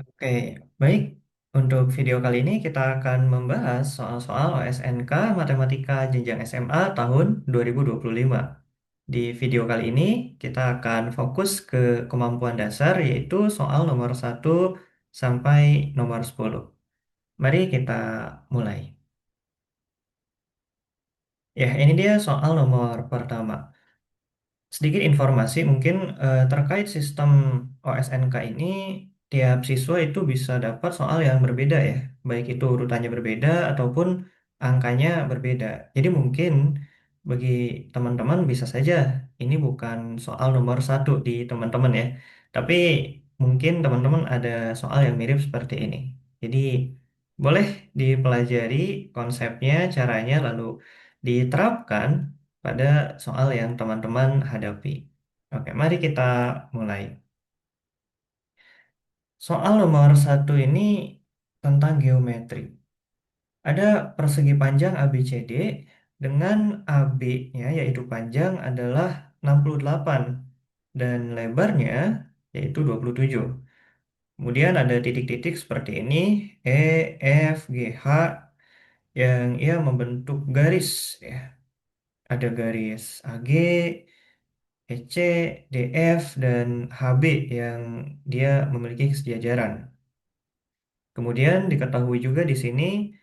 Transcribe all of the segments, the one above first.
Oke, baik. Untuk video kali ini kita akan membahas soal-soal OSNK Matematika Jenjang SMA tahun 2025. Di video kali ini kita akan fokus ke kemampuan dasar yaitu soal nomor 1 sampai nomor 10. Mari kita mulai. Ya, ini dia soal nomor pertama. Sedikit informasi mungkin terkait sistem OSNK ini, tiap siswa itu bisa dapat soal yang berbeda ya, baik itu urutannya berbeda ataupun angkanya berbeda. Jadi mungkin bagi teman-teman bisa saja ini bukan soal nomor 1 di teman-teman ya, tapi mungkin teman-teman ada soal yang mirip seperti ini. Jadi boleh dipelajari konsepnya, caranya, lalu diterapkan pada soal yang teman-teman hadapi. Oke, mari kita mulai. Soal nomor 1 ini tentang geometri. Ada persegi panjang ABCD dengan AB-nya yaitu panjang adalah 68 dan lebarnya yaitu 27. Kemudian ada titik-titik seperti ini, E, F, G, H yang ia membentuk garis ya. Ada garis AG, EC, DF, dan HB yang dia memiliki kesejajaran. Kemudian diketahui juga di sini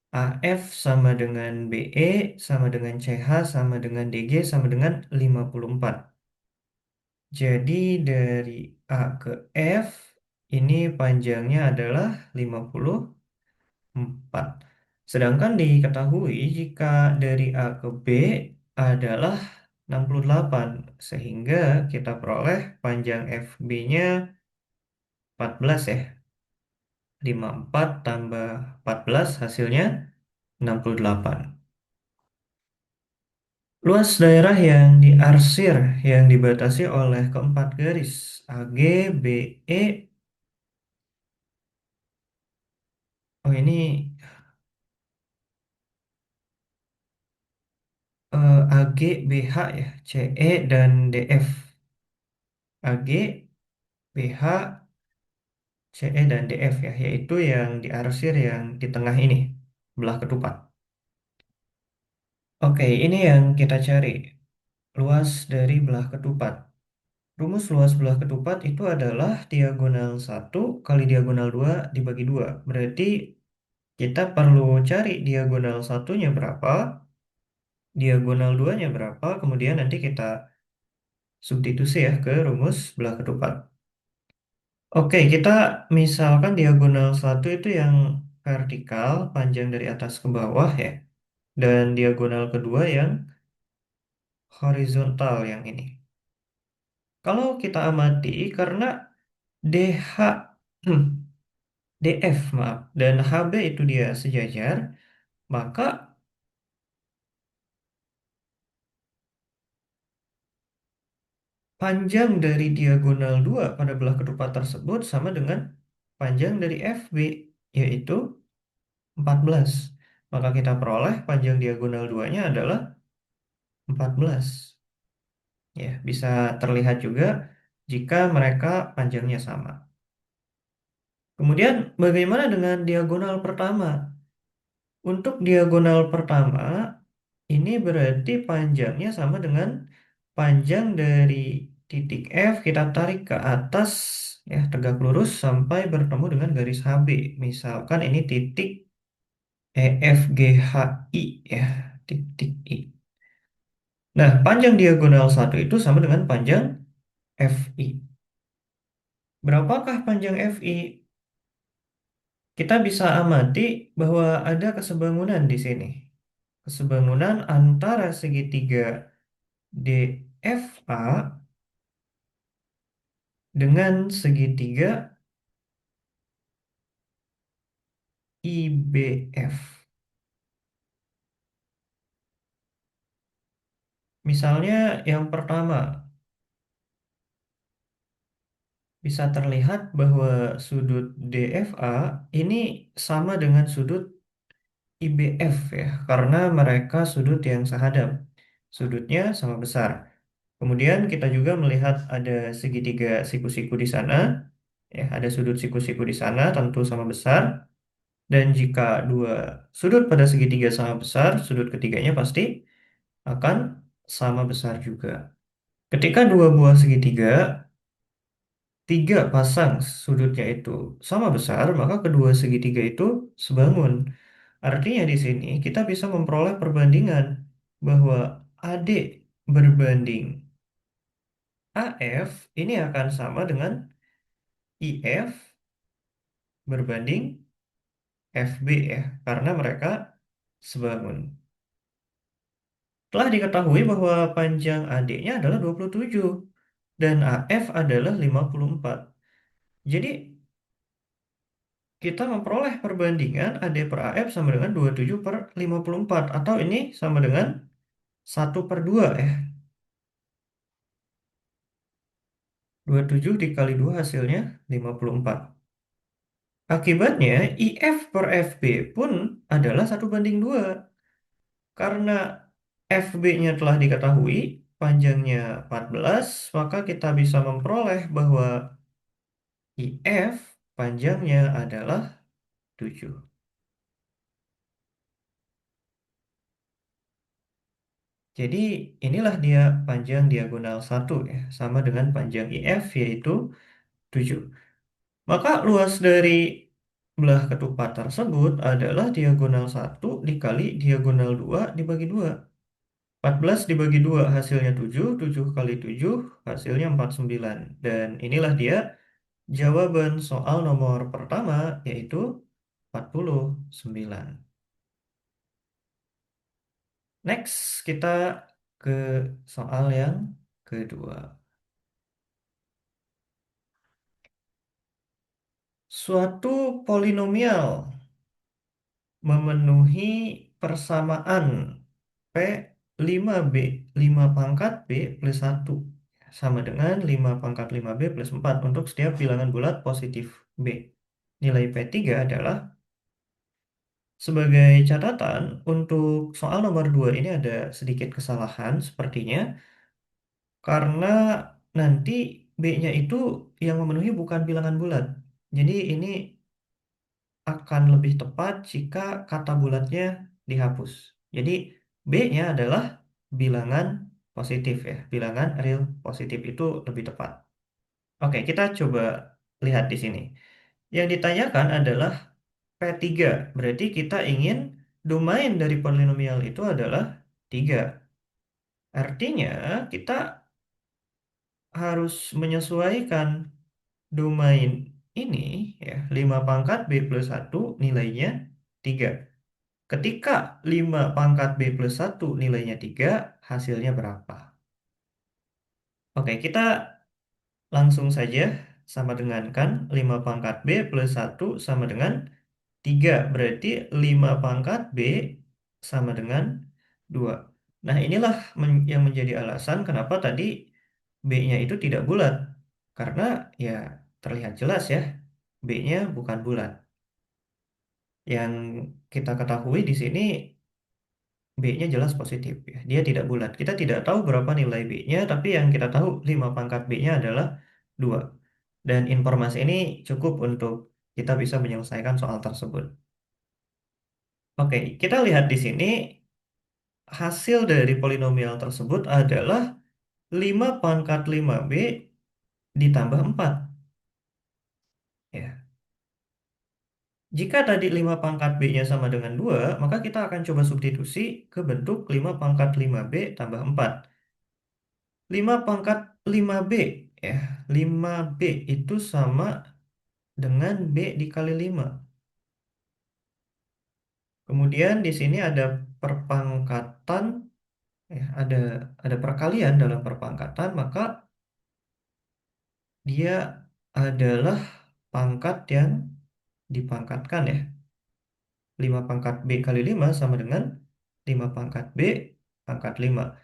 AF sama dengan BE, sama dengan CH, sama dengan DG, sama dengan 54. Jadi dari A ke F, ini panjangnya adalah 54. Sedangkan diketahui jika dari A ke B adalah 68, sehingga kita peroleh panjang FB-nya 14 ya. 54 tambah 14 hasilnya 68. Luas daerah yang diarsir yang dibatasi oleh keempat garis AG, BE. Oh ini AG, BH ya, CE dan DF. AG, BH, CE dan DF ya, yaitu yang diarsir yang di tengah ini, belah ketupat. Oke, ini yang kita cari. Luas dari belah ketupat. Rumus luas belah ketupat itu adalah diagonal 1 kali diagonal 2 dibagi 2. Berarti kita perlu cari diagonal satunya berapa, diagonal 2-nya berapa, kemudian nanti kita substitusi ya ke rumus belah ketupat. Oke, kita misalkan diagonal 1 itu yang vertikal, panjang dari atas ke bawah ya. Dan diagonal kedua yang horizontal yang ini. Kalau kita amati karena DH, hmm, DF maaf, dan HB itu dia sejajar, maka panjang dari diagonal 2 pada belah ketupat tersebut sama dengan panjang dari FB, yaitu 14. Maka kita peroleh panjang diagonal 2-nya adalah 14. Ya, bisa terlihat juga jika mereka panjangnya sama. Kemudian bagaimana dengan diagonal pertama? Untuk diagonal pertama, ini berarti panjangnya sama dengan panjang dari titik F kita tarik ke atas ya tegak lurus sampai bertemu dengan garis HB. Misalkan ini titik EFGHI ya, titik I. Nah, panjang diagonal 1 itu sama dengan panjang FI. Berapakah panjang FI? Kita bisa amati bahwa ada kesebangunan di sini. Kesebangunan antara segitiga DFA dengan segitiga IBF. Misalnya yang pertama, bisa terlihat bahwa sudut DFA ini sama dengan sudut IBF ya, karena mereka sudut yang sehadap. Sudutnya sama besar. Kemudian kita juga melihat ada segitiga siku-siku di sana. Ya, ada sudut siku-siku di sana tentu sama besar. Dan jika dua sudut pada segitiga sama besar, sudut ketiganya pasti akan sama besar juga. Ketika dua buah segitiga, tiga pasang sudutnya itu sama besar, maka kedua segitiga itu sebangun. Artinya di sini kita bisa memperoleh perbandingan bahwa AD berbanding AF ini akan sama dengan IF berbanding FB ya, karena mereka sebangun. Telah diketahui bahwa panjang AD-nya adalah 27 dan AF adalah 54. Jadi kita memperoleh perbandingan AD per AF sama dengan 27 per 54 atau ini sama dengan 1/2 ya. 27 dikali 2 hasilnya 54. Akibatnya IF per FB pun adalah 1/2. Karena FB-nya telah diketahui, panjangnya 14, maka kita bisa memperoleh bahwa IF panjangnya adalah 7. Jadi inilah dia panjang diagonal satu ya, sama dengan panjang IF yaitu 7. Maka luas dari belah ketupat tersebut adalah diagonal satu dikali diagonal 2 dibagi 2. 14 dibagi 2 hasilnya 7, 7 kali 7 hasilnya 49. Dan inilah dia jawaban soal nomor pertama yaitu 49. Next, kita ke soal yang kedua. Suatu polinomial memenuhi persamaan P 5B, 5 pangkat B plus 1 sama dengan 5 pangkat 5B plus 4 untuk setiap bilangan bulat positif B. Nilai P3 adalah, sebagai catatan, untuk soal nomor 2 ini ada sedikit kesalahan sepertinya, karena nanti B-nya itu yang memenuhi bukan bilangan bulat. Jadi ini akan lebih tepat jika kata bulatnya dihapus. Jadi B-nya adalah bilangan positif ya. Bilangan real positif itu lebih tepat. Oke, kita coba lihat di sini. Yang ditanyakan adalah P3. Berarti kita ingin domain dari polinomial itu adalah 3. Artinya kita harus menyesuaikan domain ini ya, 5 pangkat B plus 1 nilainya 3. Ketika 5 pangkat B plus 1 nilainya 3, hasilnya berapa? Oke, kita langsung saja sama dengan kan 5 pangkat B plus 1 sama dengan 3. Berarti 5 pangkat B sama dengan 2. Nah, inilah yang menjadi alasan kenapa tadi B-nya itu tidak bulat. Karena ya terlihat jelas ya, B-nya bukan bulat. Yang kita ketahui di sini B-nya jelas positif ya. Dia tidak bulat. Kita tidak tahu berapa nilai B-nya, tapi yang kita tahu 5 pangkat B-nya adalah 2. Dan informasi ini cukup untuk kita bisa menyelesaikan soal tersebut. Oke, kita lihat di sini hasil dari polinomial tersebut adalah 5 pangkat 5B ditambah 4. Ya. Jika tadi 5 pangkat B-nya sama dengan 2, maka kita akan coba substitusi ke bentuk 5 pangkat 5B tambah 4. 5 pangkat 5B ya. 5B itu sama dengan B dikali 5. Kemudian di sini ada perpangkatan ya, ada perkalian dalam perpangkatan, maka dia adalah pangkat yang dipangkatkan ya. 5 pangkat B kali 5 sama dengan 5 pangkat B pangkat 5.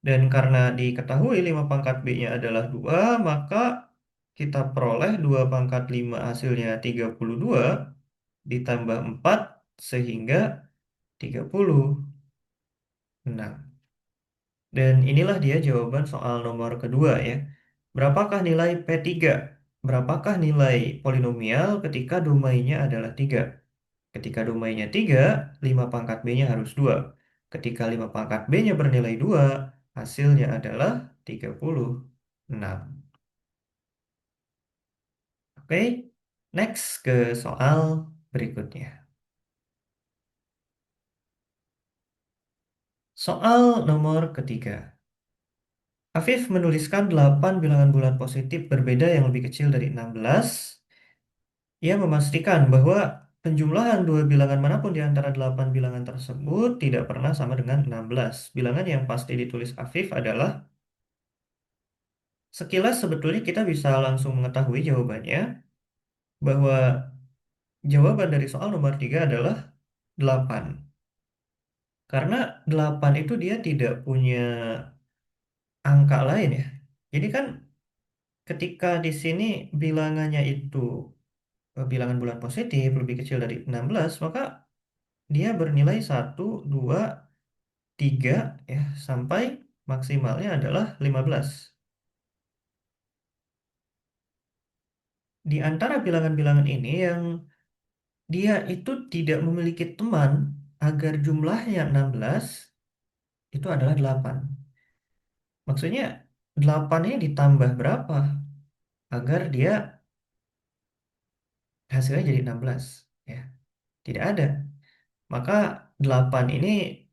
Dan karena diketahui 5 pangkat B-nya adalah 2, maka kita peroleh 2 pangkat 5 hasilnya 32 ditambah 4 sehingga 36. Dan inilah dia jawaban soal nomor kedua ya. Berapakah nilai P3? berapakah nilai polinomial ketika domainnya adalah 3? Ketika domainnya 3, 5 pangkat B-nya harus 2. Ketika 5 pangkat B-nya bernilai 2, hasilnya adalah 36. Oke, next ke soal berikutnya. Soal nomor ketiga. Afif menuliskan 8 bilangan bulat positif berbeda yang lebih kecil dari 16. Ia memastikan bahwa penjumlahan dua bilangan manapun di antara 8 bilangan tersebut tidak pernah sama dengan 16. Bilangan yang pasti ditulis Afif adalah, sekilas sebetulnya kita bisa langsung mengetahui jawabannya, bahwa jawaban dari soal nomor 3 adalah 8. Karena 8 itu dia tidak punya angka lain ya. Jadi kan ketika di sini bilangannya itu bilangan bulat positif lebih kecil dari 16, maka dia bernilai 1, 2, 3 ya, sampai maksimalnya adalah 15. Di antara bilangan-bilangan ini yang dia itu tidak memiliki teman agar jumlahnya 16, itu adalah 8. Maksudnya 8 ini ditambah berapa agar dia hasilnya jadi 16 ya. Tidak ada. Maka 8 ini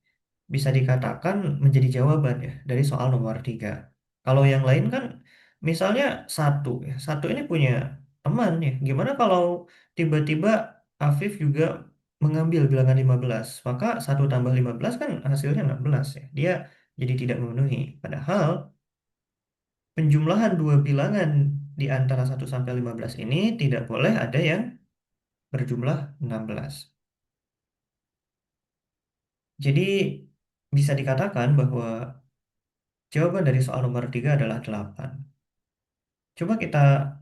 bisa dikatakan menjadi jawaban ya dari soal nomor 3. Kalau yang lain kan misalnya satu ya, satu ini punya teman ya. Gimana kalau tiba-tiba Afif juga mengambil bilangan 15, maka 1 tambah 15 kan hasilnya 16 ya. Dia jadi tidak memenuhi. Padahal penjumlahan dua bilangan di antara 1 sampai 15 ini tidak boleh ada yang berjumlah 16. Jadi bisa dikatakan bahwa jawaban dari soal nomor 3 adalah 8. Coba kita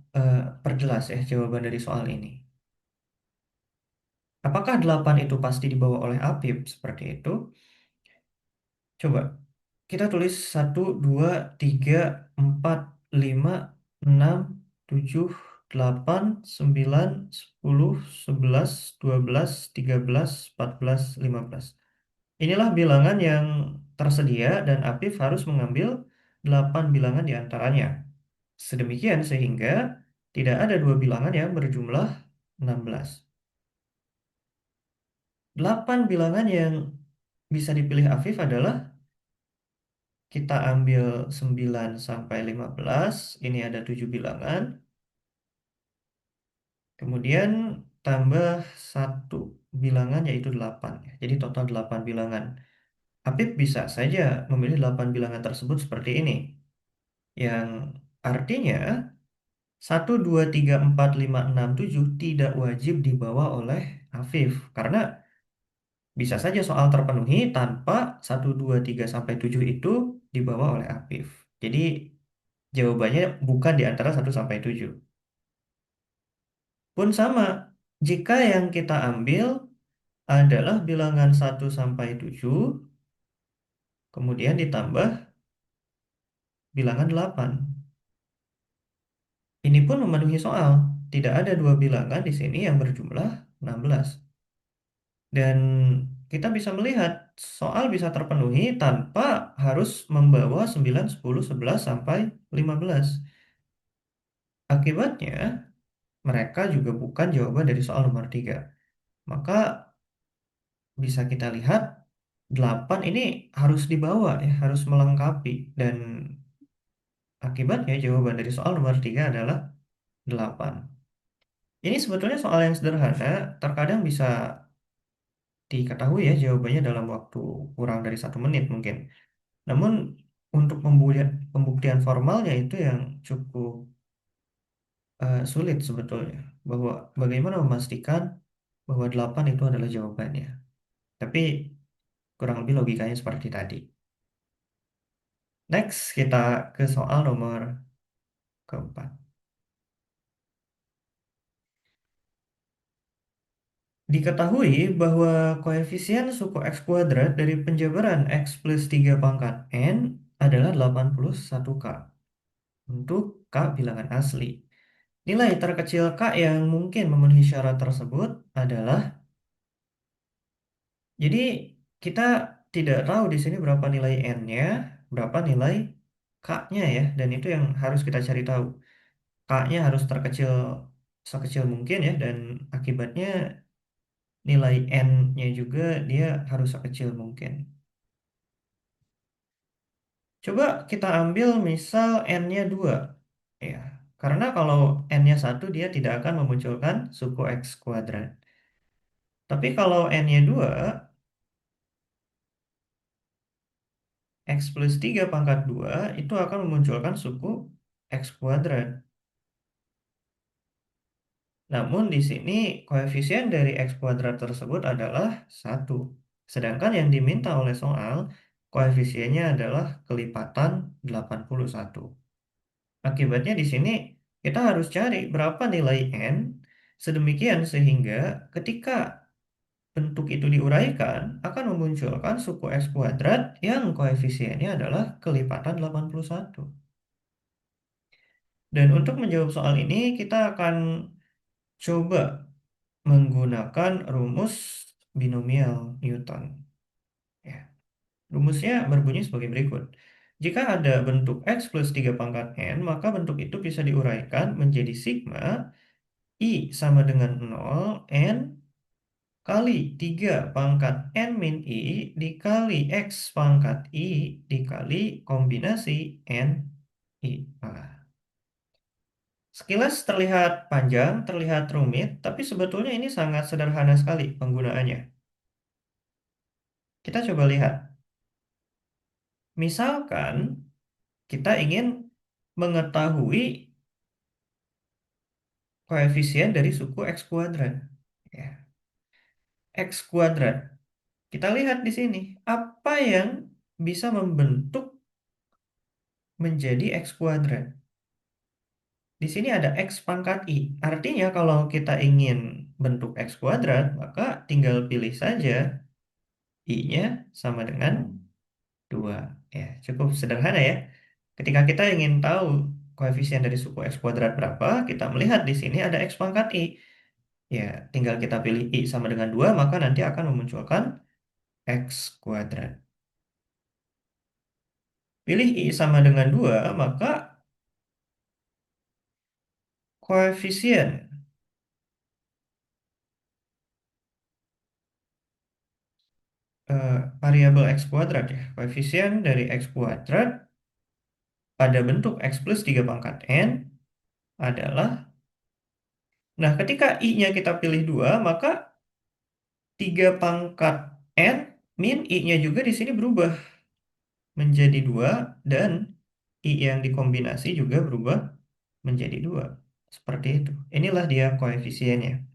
perjelas ya jawaban dari soal ini. Apakah 8 itu pasti dibawa oleh Apip seperti itu? Coba kita tulis 1, 2, 3, 4, 5, 6, 7, 8, 9, 10, 11, 12, 13, 14, 15. Inilah bilangan yang tersedia dan Apif harus mengambil 8 bilangan di antaranya. Sedemikian sehingga tidak ada dua bilangan yang berjumlah 16. 8 bilangan yang bisa dipilih Afif adalah, kita ambil 9 sampai 15, ini ada 7 bilangan, kemudian tambah satu bilangan yaitu 8. Jadi total 8 bilangan. Afif bisa saja memilih 8 bilangan tersebut seperti ini, yang artinya 1, 2, 3, 4, 5, 6, 7 tidak wajib dibawa oleh Afif, karena bisa saja soal terpenuhi tanpa 1, 2, 3 sampai 7 itu dibawa oleh Afif. Jadi jawabannya bukan di antara 1 sampai 7. Pun sama, jika yang kita ambil adalah bilangan 1 sampai 7, kemudian ditambah bilangan 8. Ini pun memenuhi soal. Tidak ada dua bilangan di sini yang berjumlah 16. Dan kita bisa melihat soal bisa terpenuhi tanpa harus membawa 9, 10, 11, sampai 15. Akibatnya, mereka juga bukan jawaban dari soal nomor 3. Maka bisa kita lihat 8 ini harus dibawa ya, harus melengkapi. Dan akibatnya jawaban dari soal nomor 3 adalah 8. Ini sebetulnya soal yang sederhana, terkadang bisa diketahui ya jawabannya dalam waktu kurang dari 1 menit mungkin. Namun untuk pembuktian formalnya itu yang cukup sulit sebetulnya. Bahwa bagaimana memastikan bahwa 8 itu adalah jawabannya. Tapi kurang lebih logikanya seperti tadi. Next, kita ke soal nomor keempat. Diketahui bahwa koefisien suku X kuadrat dari penjabaran X plus 3 pangkat N adalah 81K untuk K bilangan asli. Nilai terkecil K yang mungkin memenuhi syarat tersebut adalah, jadi kita tidak tahu di sini berapa nilai N-nya, berapa nilai K-nya ya, dan itu yang harus kita cari tahu. K-nya harus terkecil sekecil mungkin ya, dan akibatnya nilai N-nya juga dia harus sekecil mungkin. Coba kita ambil misal N-nya 2. Ya, karena kalau N-nya 1 dia tidak akan memunculkan suku X kuadrat. Tapi kalau N-nya 2, X plus 3 pangkat 2 itu akan memunculkan suku X kuadrat. Namun di sini koefisien dari X kuadrat tersebut adalah 1. Sedangkan yang diminta oleh soal koefisiennya adalah kelipatan 81. Akibatnya di sini kita harus cari berapa nilai N sedemikian sehingga ketika bentuk itu diuraikan akan memunculkan suku X kuadrat yang koefisiennya adalah kelipatan 81. Dan untuk menjawab soal ini kita akan coba menggunakan rumus binomial Newton. Ya, rumusnya berbunyi sebagai berikut. Jika ada bentuk X plus 3 pangkat N, maka bentuk itu bisa diuraikan menjadi sigma I sama dengan 0 N kali 3 pangkat N min I dikali X pangkat I dikali kombinasi N I. Nah, sekilas terlihat panjang, terlihat rumit, tapi sebetulnya ini sangat sederhana sekali penggunaannya. Kita coba lihat. Misalkan kita ingin mengetahui koefisien dari suku X kuadrat. Ya, X kuadrat. Kita lihat di sini, apa yang bisa membentuk menjadi X kuadrat. Di sini ada X pangkat I. Artinya kalau kita ingin bentuk X kuadrat, maka tinggal pilih saja I-nya sama dengan 2. Ya, cukup sederhana ya. Ketika kita ingin tahu koefisien dari suku X kuadrat berapa, kita melihat di sini ada X pangkat I. Ya, tinggal kita pilih I sama dengan 2, maka nanti akan memunculkan X kuadrat. Pilih I sama dengan 2, maka koefisien variabel X kuadrat ya. Koefisien dari X kuadrat pada bentuk X plus 3 pangkat N adalah, nah ketika I-nya kita pilih 2, maka 3 pangkat N min I-nya juga di sini berubah menjadi 2 dan I yang dikombinasi juga berubah menjadi 2. Seperti itu. Inilah dia koefisiennya.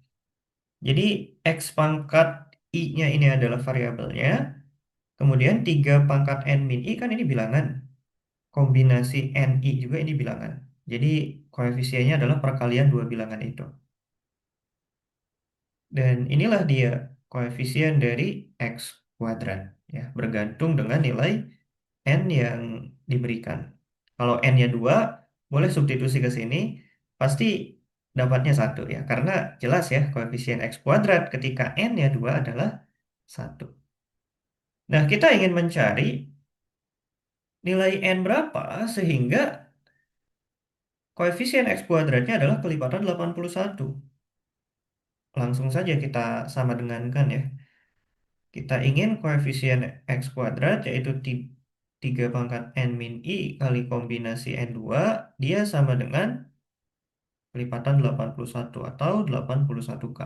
Jadi X pangkat I-nya ini adalah variabelnya. Kemudian 3 pangkat N min I kan ini bilangan. Kombinasi NI juga ini bilangan. Jadi koefisiennya adalah perkalian dua bilangan itu. Dan inilah dia koefisien dari X kuadrat. Ya, bergantung dengan nilai N yang diberikan. Kalau N-nya 2, boleh substitusi ke sini, pasti dapatnya 1 ya. Karena jelas ya, koefisien X kuadrat ketika N-nya 2 adalah 1. Nah, kita ingin mencari nilai N berapa sehingga koefisien X kuadratnya adalah kelipatan 81. Langsung saja kita sama dengankan ya. Kita ingin koefisien X kuadrat yaitu 3 pangkat N min I kali kombinasi N2, dia sama dengan kelipatan 81 atau 81K.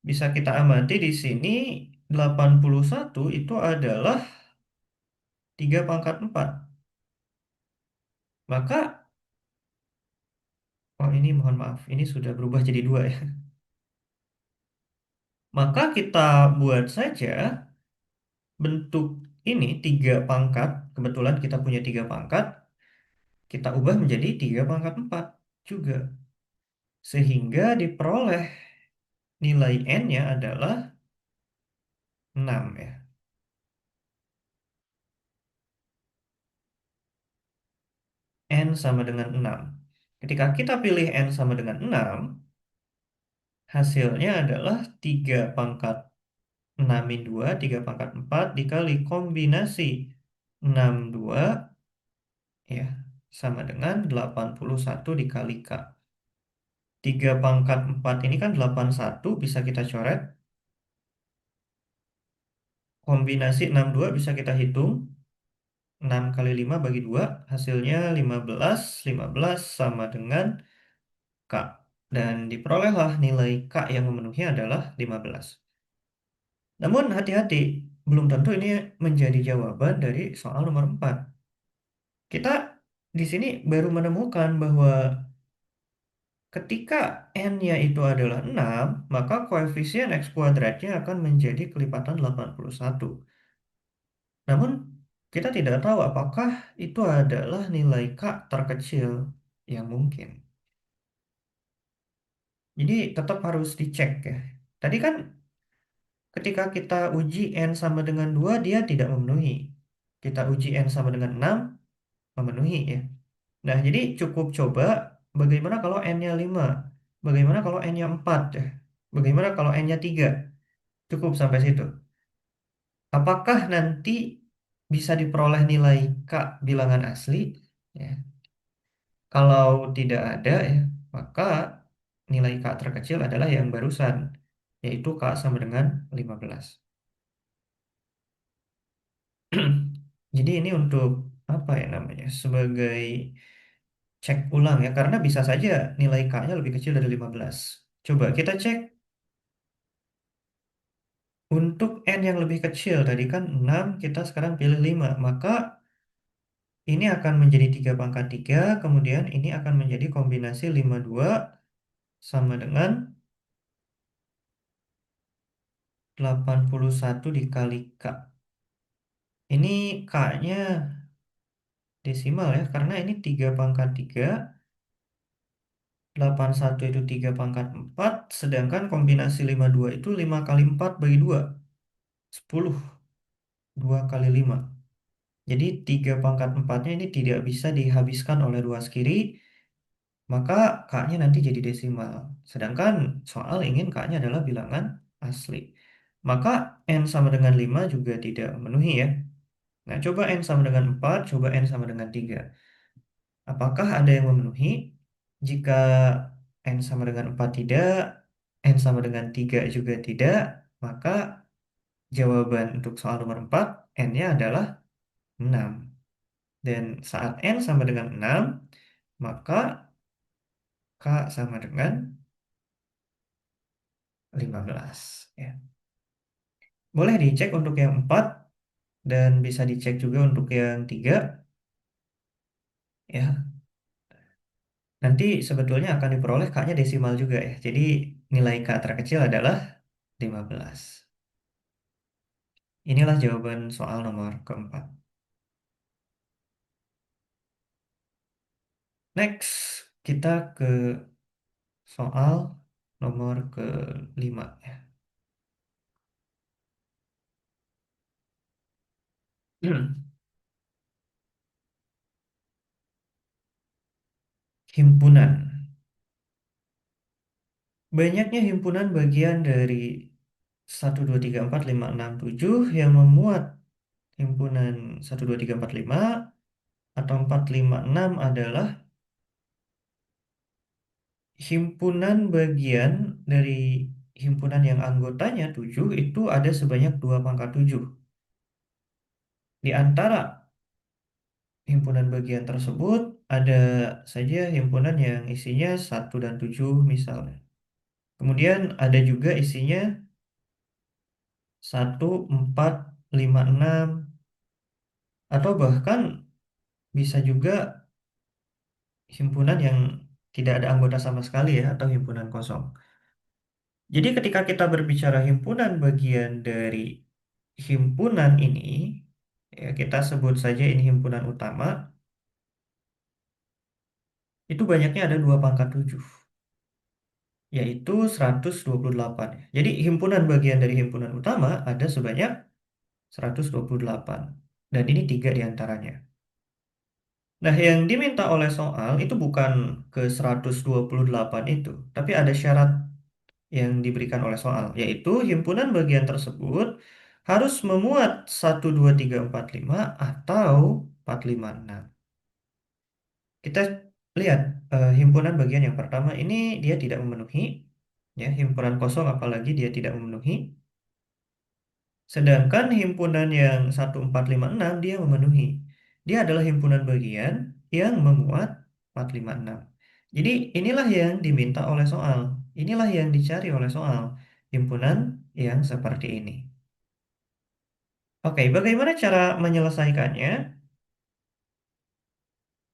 Bisa kita amati di sini 81 itu adalah 3 pangkat 4. Maka, oh ini mohon maaf, ini sudah berubah jadi 2 ya. Maka kita buat saja bentuk ini 3 pangkat, kebetulan kita punya 3 pangkat, kita ubah menjadi 3 pangkat 4 juga. Sehingga diperoleh nilai N-nya adalah 6 ya. N sama dengan 6. Ketika kita pilih N sama dengan 6, hasilnya adalah 3 pangkat 6 min 2, 3 pangkat 4 dikali kombinasi 62 ya, sama dengan 81 dikali K. 3 pangkat 4 ini kan 81, bisa kita coret. Kombinasi 62 bisa kita hitung. 6 kali 5 bagi 2, hasilnya 15. 15 sama dengan K. Dan diperolehlah nilai K yang memenuhi adalah 15. Namun hati-hati, belum tentu ini menjadi jawaban dari soal nomor 4. Kita di sini baru menemukan bahwa ketika n-nya itu adalah 6, maka koefisien x kuadratnya akan menjadi kelipatan 81. Namun kita tidak tahu apakah itu adalah nilai K terkecil yang mungkin. Jadi tetap harus dicek ya. Tadi kan ketika kita uji n sama dengan 2 dia tidak memenuhi. Kita uji n sama dengan 6 memenuhi ya. Nah, jadi cukup coba bagaimana kalau n-nya 5, bagaimana kalau n-nya 4 ya. Bagaimana kalau n-nya 3. Cukup sampai situ. Apakah nanti bisa diperoleh nilai K bilangan asli? Ya. Kalau tidak ada ya, maka nilai K terkecil adalah yang barusan, yaitu K sama dengan 15. Jadi ini untuk apa ya namanya? Sebagai cek ulang ya, karena bisa saja nilai K-nya lebih kecil dari 15. Coba kita cek untuk N yang lebih kecil, tadi kan 6, kita sekarang pilih 5. Maka ini akan menjadi 3 pangkat 3, kemudian ini akan menjadi kombinasi 52 sama dengan 81 dikali K. Ini K-nya desimal ya, karena ini 3 pangkat 3, 81 itu 3 pangkat 4, sedangkan kombinasi 52 itu 5 kali 4 bagi 2, 10, 2 kali 5. Jadi 3 pangkat 4-nya ini tidak bisa dihabiskan oleh ruas kiri, maka K-nya nanti jadi desimal. Sedangkan soal ingin K-nya adalah bilangan asli. Maka N sama dengan 5 juga tidak memenuhi ya. Nah, coba N sama dengan 4, coba N sama dengan 3. Apakah ada yang memenuhi? Jika N sama dengan 4 tidak, N sama dengan 3 juga tidak, maka jawaban untuk soal nomor 4, N-nya adalah 6. Dan saat N sama dengan 6, maka K sama dengan 15. Ya. Boleh dicek untuk yang 4, dan bisa dicek juga untuk yang 3. Ya, nanti sebetulnya akan diperoleh K-nya desimal juga ya. Jadi nilai K terkecil adalah 15. Inilah jawaban soal nomor keempat. Next, kita ke soal nomor kelima ya. Himpunan. Banyaknya himpunan bagian dari 1, 2, 3, 4, 5, 6, 7 yang memuat himpunan 1, 2, 3, 4, 5 atau 4, 5, 6 adalah himpunan bagian dari himpunan yang anggotanya 7 itu ada sebanyak 2 pangkat 7. Di antara himpunan bagian tersebut ada saja himpunan yang isinya 1 dan 7 misalnya. Kemudian ada juga isinya 1, 4, 5, 6 atau bahkan bisa juga himpunan yang tidak ada anggota sama sekali ya, atau himpunan kosong. Jadi ketika kita berbicara himpunan bagian dari himpunan ini, ya kita sebut saja ini himpunan utama, itu banyaknya ada 2 pangkat 7, yaitu 128. Jadi himpunan bagian dari himpunan utama ada sebanyak 128. Dan ini 3 diantaranya. Nah, yang diminta oleh soal itu bukan ke 128 itu, tapi ada syarat yang diberikan oleh soal, yaitu himpunan bagian tersebut harus memuat 1, 2, 3, 4, 5 atau 4, 5, 6. Kita lihat himpunan bagian yang pertama ini dia tidak memenuhi, ya, himpunan kosong apalagi dia tidak memenuhi. Sedangkan himpunan yang 1, 4, 5, 6 dia memenuhi. Dia adalah himpunan bagian yang memuat 4, 5, 6. Jadi inilah yang diminta oleh soal. Inilah yang dicari oleh soal. Himpunan yang seperti ini. Oke, bagaimana cara menyelesaikannya?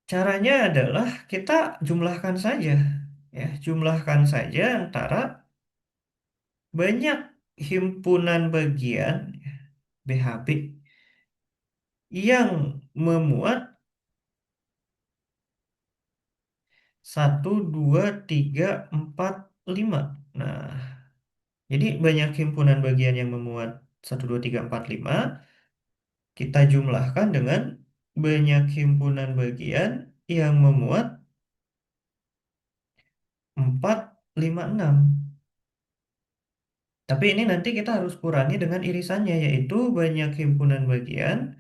Caranya adalah kita jumlahkan saja. Ya, jumlahkan saja antara banyak himpunan bagian BHB yang memuat 1, 2, 3, 4, 5. Nah, jadi banyak himpunan bagian yang memuat 1, 2, 3, 4, 5. Kita jumlahkan dengan banyak himpunan bagian yang memuat 4, 5, 6. Tapi ini nanti kita harus kurangi dengan irisannya, yaitu banyak himpunan bagian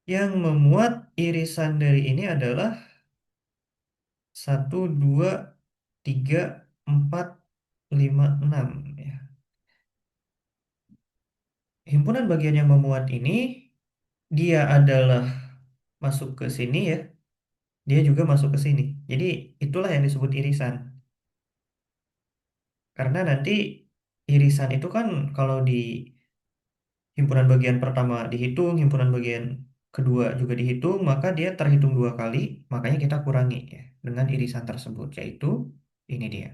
yang memuat irisan dari ini adalah 1, 2, 3, 4, 5, 6. Ya. Himpunan bagian yang memuat ini dia adalah masuk ke sini ya, dia juga masuk ke sini. Jadi itulah yang disebut irisan. Karena nanti irisan itu kan kalau di himpunan bagian pertama dihitung, himpunan bagian kedua juga dihitung, maka dia terhitung 2 kali, makanya kita kurangi ya dengan irisan tersebut, yaitu ini dia.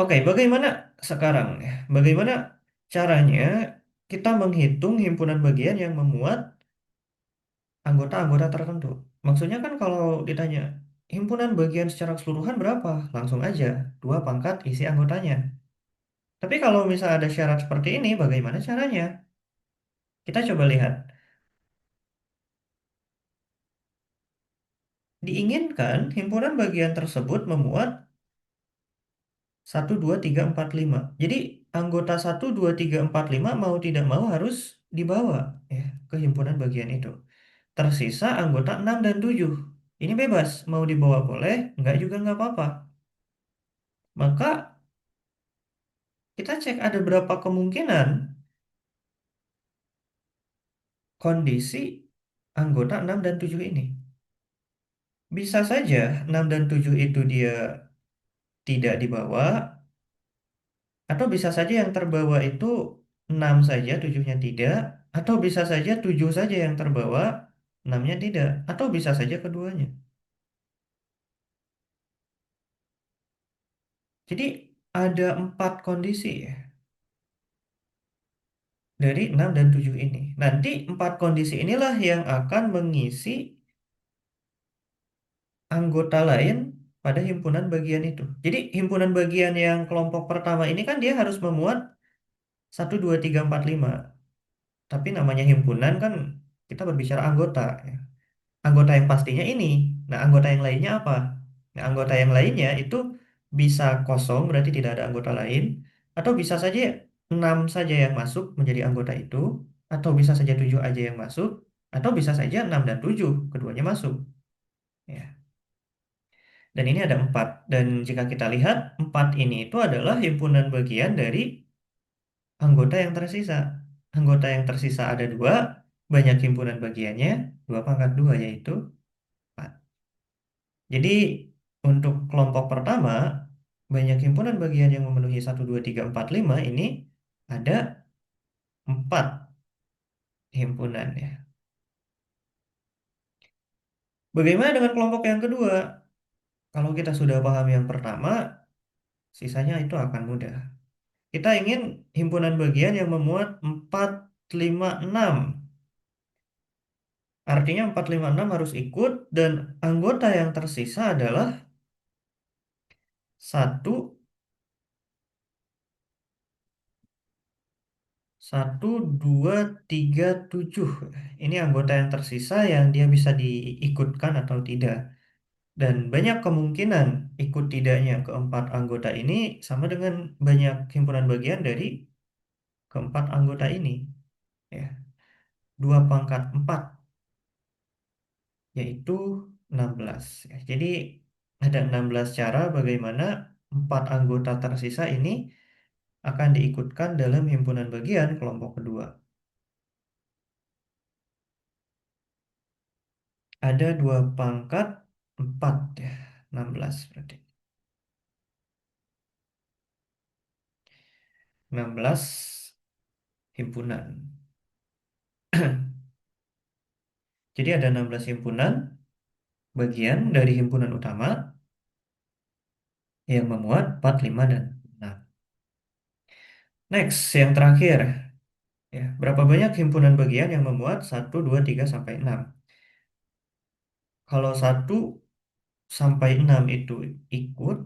Oke, bagaimana sekarang ya? Bagaimana caranya kita menghitung himpunan bagian yang memuat anggota-anggota tertentu? Maksudnya kan kalau ditanya himpunan bagian secara keseluruhan berapa? Langsung aja 2 pangkat isi anggotanya. Tapi kalau misalnya ada syarat seperti ini, bagaimana caranya? Kita coba lihat. Diinginkan himpunan bagian tersebut memuat 1, 2, 3, 4, 5. Jadi anggota 1, 2, 3, 4, 5 mau tidak mau harus dibawa ya ke himpunan bagian itu. Tersisa anggota 6 dan 7. Ini bebas, mau dibawa boleh, enggak juga enggak apa-apa. Maka kita cek ada berapa kemungkinan kondisi anggota 6 dan 7 ini. Bisa saja 6 dan 7 itu dia tidak dibawa, atau bisa saja yang terbawa itu 6 saja, 7-nya tidak, atau bisa saja 7 saja yang terbawa, 6-nya tidak, atau bisa saja keduanya. Jadi ada 4 kondisi ya dari 6 dan 7 ini. Nanti 4 kondisi inilah yang akan mengisi anggota lain pada himpunan bagian itu. Jadi himpunan bagian yang kelompok pertama ini kan dia harus memuat 1, 2, 3, 4, 5. Tapi namanya himpunan kan kita berbicara anggota ya. Anggota yang pastinya ini. Nah, anggota yang lainnya apa? Nah, anggota yang lainnya itu bisa kosong berarti tidak ada anggota lain, atau bisa saja 6 saja yang masuk menjadi anggota itu, atau bisa saja 7 aja yang masuk, atau bisa saja 6 dan 7 keduanya masuk. Ya. Dan ini ada 4. Dan jika kita lihat 4 ini itu adalah himpunan bagian dari anggota yang tersisa. Anggota yang tersisa ada 2, banyak himpunan bagiannya 2 pangkat 2 yaitu 4. Jadi untuk kelompok pertama, banyak himpunan bagian yang memenuhi 1, 2, 3, 4, 5 ini ada 4 himpunan ya. Bagaimana dengan kelompok yang kedua? Kalau kita sudah paham yang pertama, sisanya itu akan mudah. Kita ingin himpunan bagian yang memuat 4, 5, 6. Artinya 4, 5, 6 harus ikut dan anggota yang tersisa adalah 1, Satu, dua, tiga, tujuh. Ini anggota yang tersisa yang dia bisa diikutkan atau tidak. Dan banyak kemungkinan ikut tidaknya keempat anggota ini sama dengan banyak himpunan bagian dari keempat anggota ini. Ya, 2 pangkat 4 yaitu 16. Ya, jadi ada 16 cara bagaimana empat anggota tersisa ini akan diikutkan dalam himpunan bagian kelompok kedua. Ada 2 pangkat 4 ya, 16 berarti. 16 himpunan. Jadi ada 16 himpunan bagian dari himpunan utama yang memuat 4, 5, dan 6. Next, yang terakhir. Ya, berapa banyak himpunan bagian yang memuat 1, 2, 3 sampai 6? Kalau 1 sampai 6 itu ikut,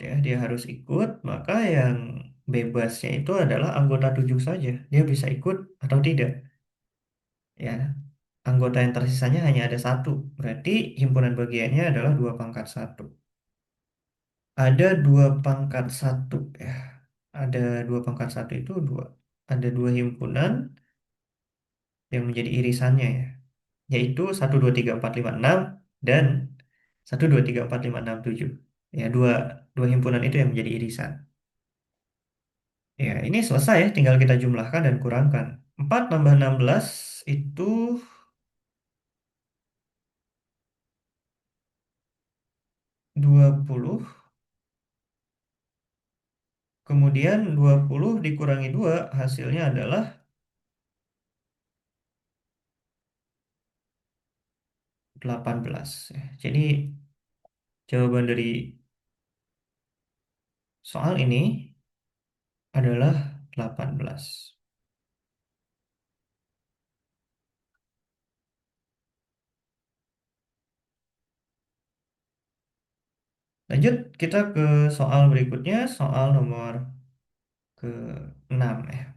ya dia harus ikut, maka yang bebasnya itu adalah anggota 7 saja. Dia bisa ikut atau tidak. Ya, anggota yang tersisanya hanya ada satu. Berarti himpunan bagiannya adalah 2 pangkat 1. Ada 2 pangkat 1 ya. Ada 2 pangkat 1 itu dua. Ada dua himpunan yang menjadi irisannya ya. Yaitu 1, 2, 3, 4, 5, 6 dan 1, 2, 3, 4, 5, 6, 7. Ya, dua, dua himpunan itu yang menjadi irisan. Ya, ini selesai ya, tinggal kita jumlahkan dan kurangkan. 4 tambah 16 itu 20. Kemudian 20 dikurangi 2 hasilnya adalah 18. Ya, jadi jawaban dari soal ini adalah 18. Lanjut kita ke soal berikutnya, soal nomor ke-6 ya.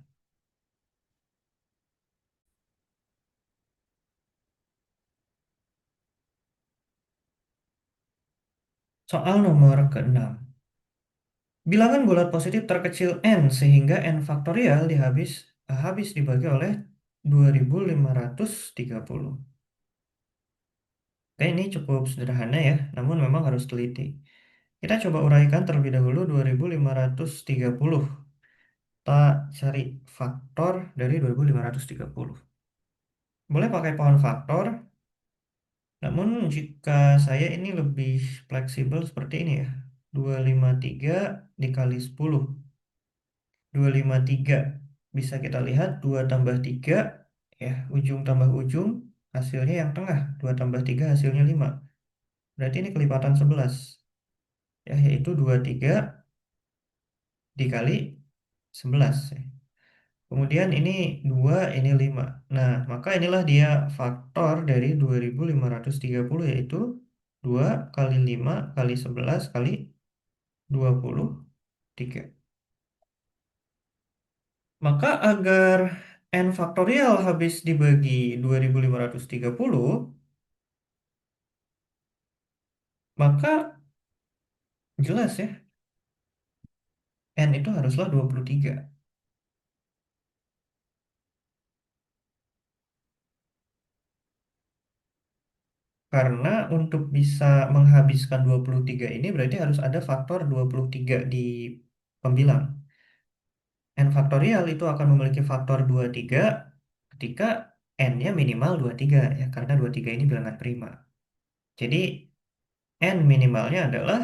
Soal nomor ke-6. Bilangan bulat positif terkecil n sehingga n faktorial habis dibagi oleh 2530. Oke, ini cukup sederhana ya, namun memang harus teliti. Kita coba uraikan terlebih dahulu 2530. Kita cari faktor dari 2530. Boleh pakai pohon faktor, namun jika saya ini lebih fleksibel seperti ini ya. 253 dikali 10. 253 bisa kita lihat 2 tambah 3 ya, ujung tambah ujung hasilnya yang tengah. 2 tambah 3 hasilnya 5. Berarti ini kelipatan 11 ya, yaitu 23 dikali 11 ya. Kemudian ini 2, ini 5. Nah, maka inilah dia faktor dari 2530 yaitu 2 kali 5 kali 11 kali 23. Maka agar n faktorial habis dibagi 2530, maka jelas ya, n itu haruslah 23. Karena untuk bisa menghabiskan 23 ini berarti harus ada faktor 23 di pembilang. N faktorial itu akan memiliki faktor 23 ketika n-nya minimal 23 ya, karena 23 ini bilangan prima. Jadi n minimalnya adalah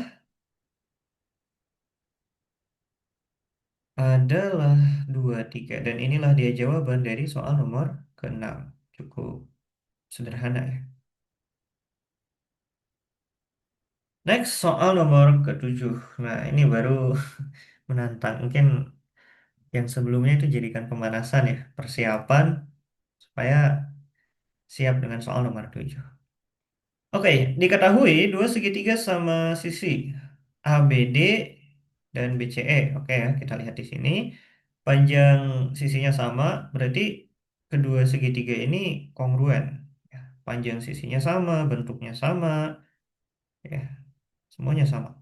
23 dan inilah dia jawaban dari soal nomor ke-6. Cukup sederhana ya. Next, soal nomor ke-7. Nah, ini baru menantang. Mungkin yang sebelumnya itu jadikan pemanasan ya, persiapan supaya siap dengan soal nomor 7. Oke, diketahui dua segitiga sama sisi ABD dan BCE. Oke ya, kita lihat di sini. Panjang sisinya sama, berarti kedua segitiga ini kongruen. Ya, panjang sisinya sama, bentuknya sama, ya, semuanya sama.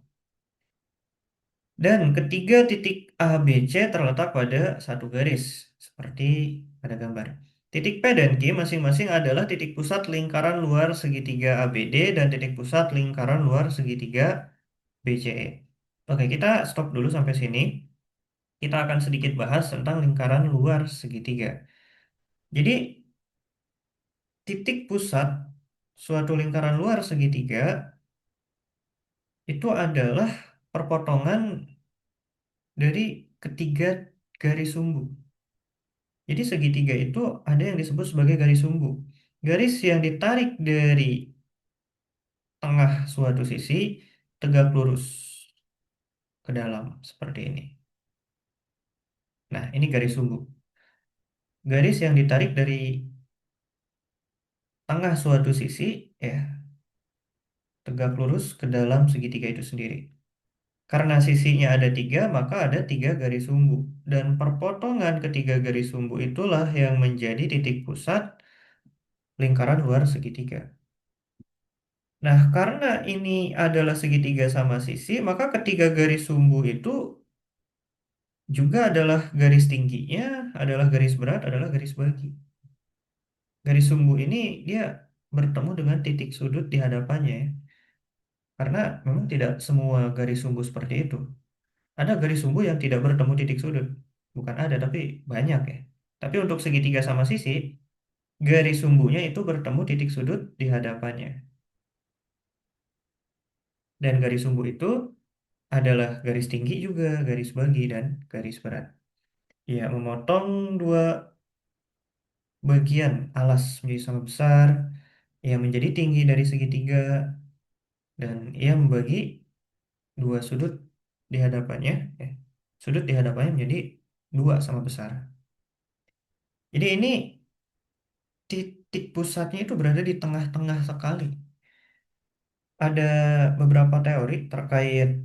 Dan ketiga titik A, B, C terletak pada satu garis, seperti pada gambar. Titik P dan Q masing-masing adalah titik pusat lingkaran luar segitiga ABD dan titik pusat lingkaran luar segitiga BCE. Oke, kita stop dulu sampai sini. Kita akan sedikit bahas tentang lingkaran luar segitiga. Jadi, titik pusat suatu lingkaran luar segitiga itu adalah perpotongan dari ketiga garis sumbu. Jadi segitiga itu ada yang disebut sebagai garis sumbu. Garis yang ditarik dari tengah suatu sisi tegak lurus ke dalam seperti ini. Nah, ini garis sumbu. Garis yang ditarik dari tengah suatu sisi ya tegak lurus ke dalam segitiga itu sendiri. Karena sisinya ada tiga, maka ada tiga garis sumbu. Dan perpotongan ketiga garis sumbu itulah yang menjadi titik pusat lingkaran luar segitiga. Nah, karena ini adalah segitiga sama sisi, maka ketiga garis sumbu itu juga adalah garis tingginya, adalah garis berat, adalah garis bagi. Garis sumbu ini dia bertemu dengan titik sudut di hadapannya ya. Karena memang tidak semua garis sumbu seperti itu. Ada garis sumbu yang tidak bertemu titik sudut. Bukan ada, tapi banyak ya. Tapi untuk segitiga sama sisi, garis sumbunya itu bertemu titik sudut di hadapannya. Dan garis sumbu itu adalah garis tinggi juga, garis bagi, dan garis berat. Ya, memotong dua bagian alas menjadi sama besar, yang menjadi tinggi dari segitiga, dan ia membagi dua sudut di hadapannya. Ya. Sudut di hadapannya menjadi dua sama besar. Jadi ini titik pusatnya itu berada di tengah-tengah sekali. Ada beberapa teori terkait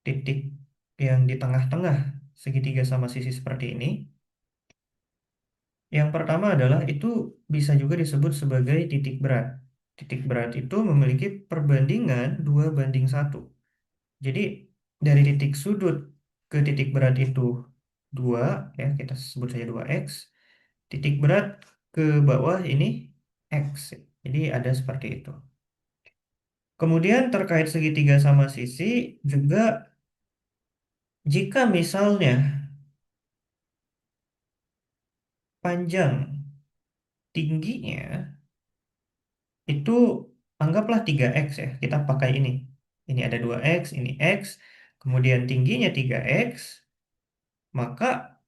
titik yang di tengah-tengah segitiga sama sisi seperti ini. Yang pertama adalah itu bisa juga disebut sebagai titik berat. Titik berat itu memiliki perbandingan 2:1. Jadi dari titik sudut ke titik berat itu 2, ya kita sebut saja 2x. Titik berat ke bawah ini x. Jadi ada seperti itu. Kemudian terkait segitiga sama sisi juga jika misalnya panjang tingginya itu anggaplah 3x ya. Kita pakai ini. Ini ada 2x, ini x. Kemudian tingginya 3x, maka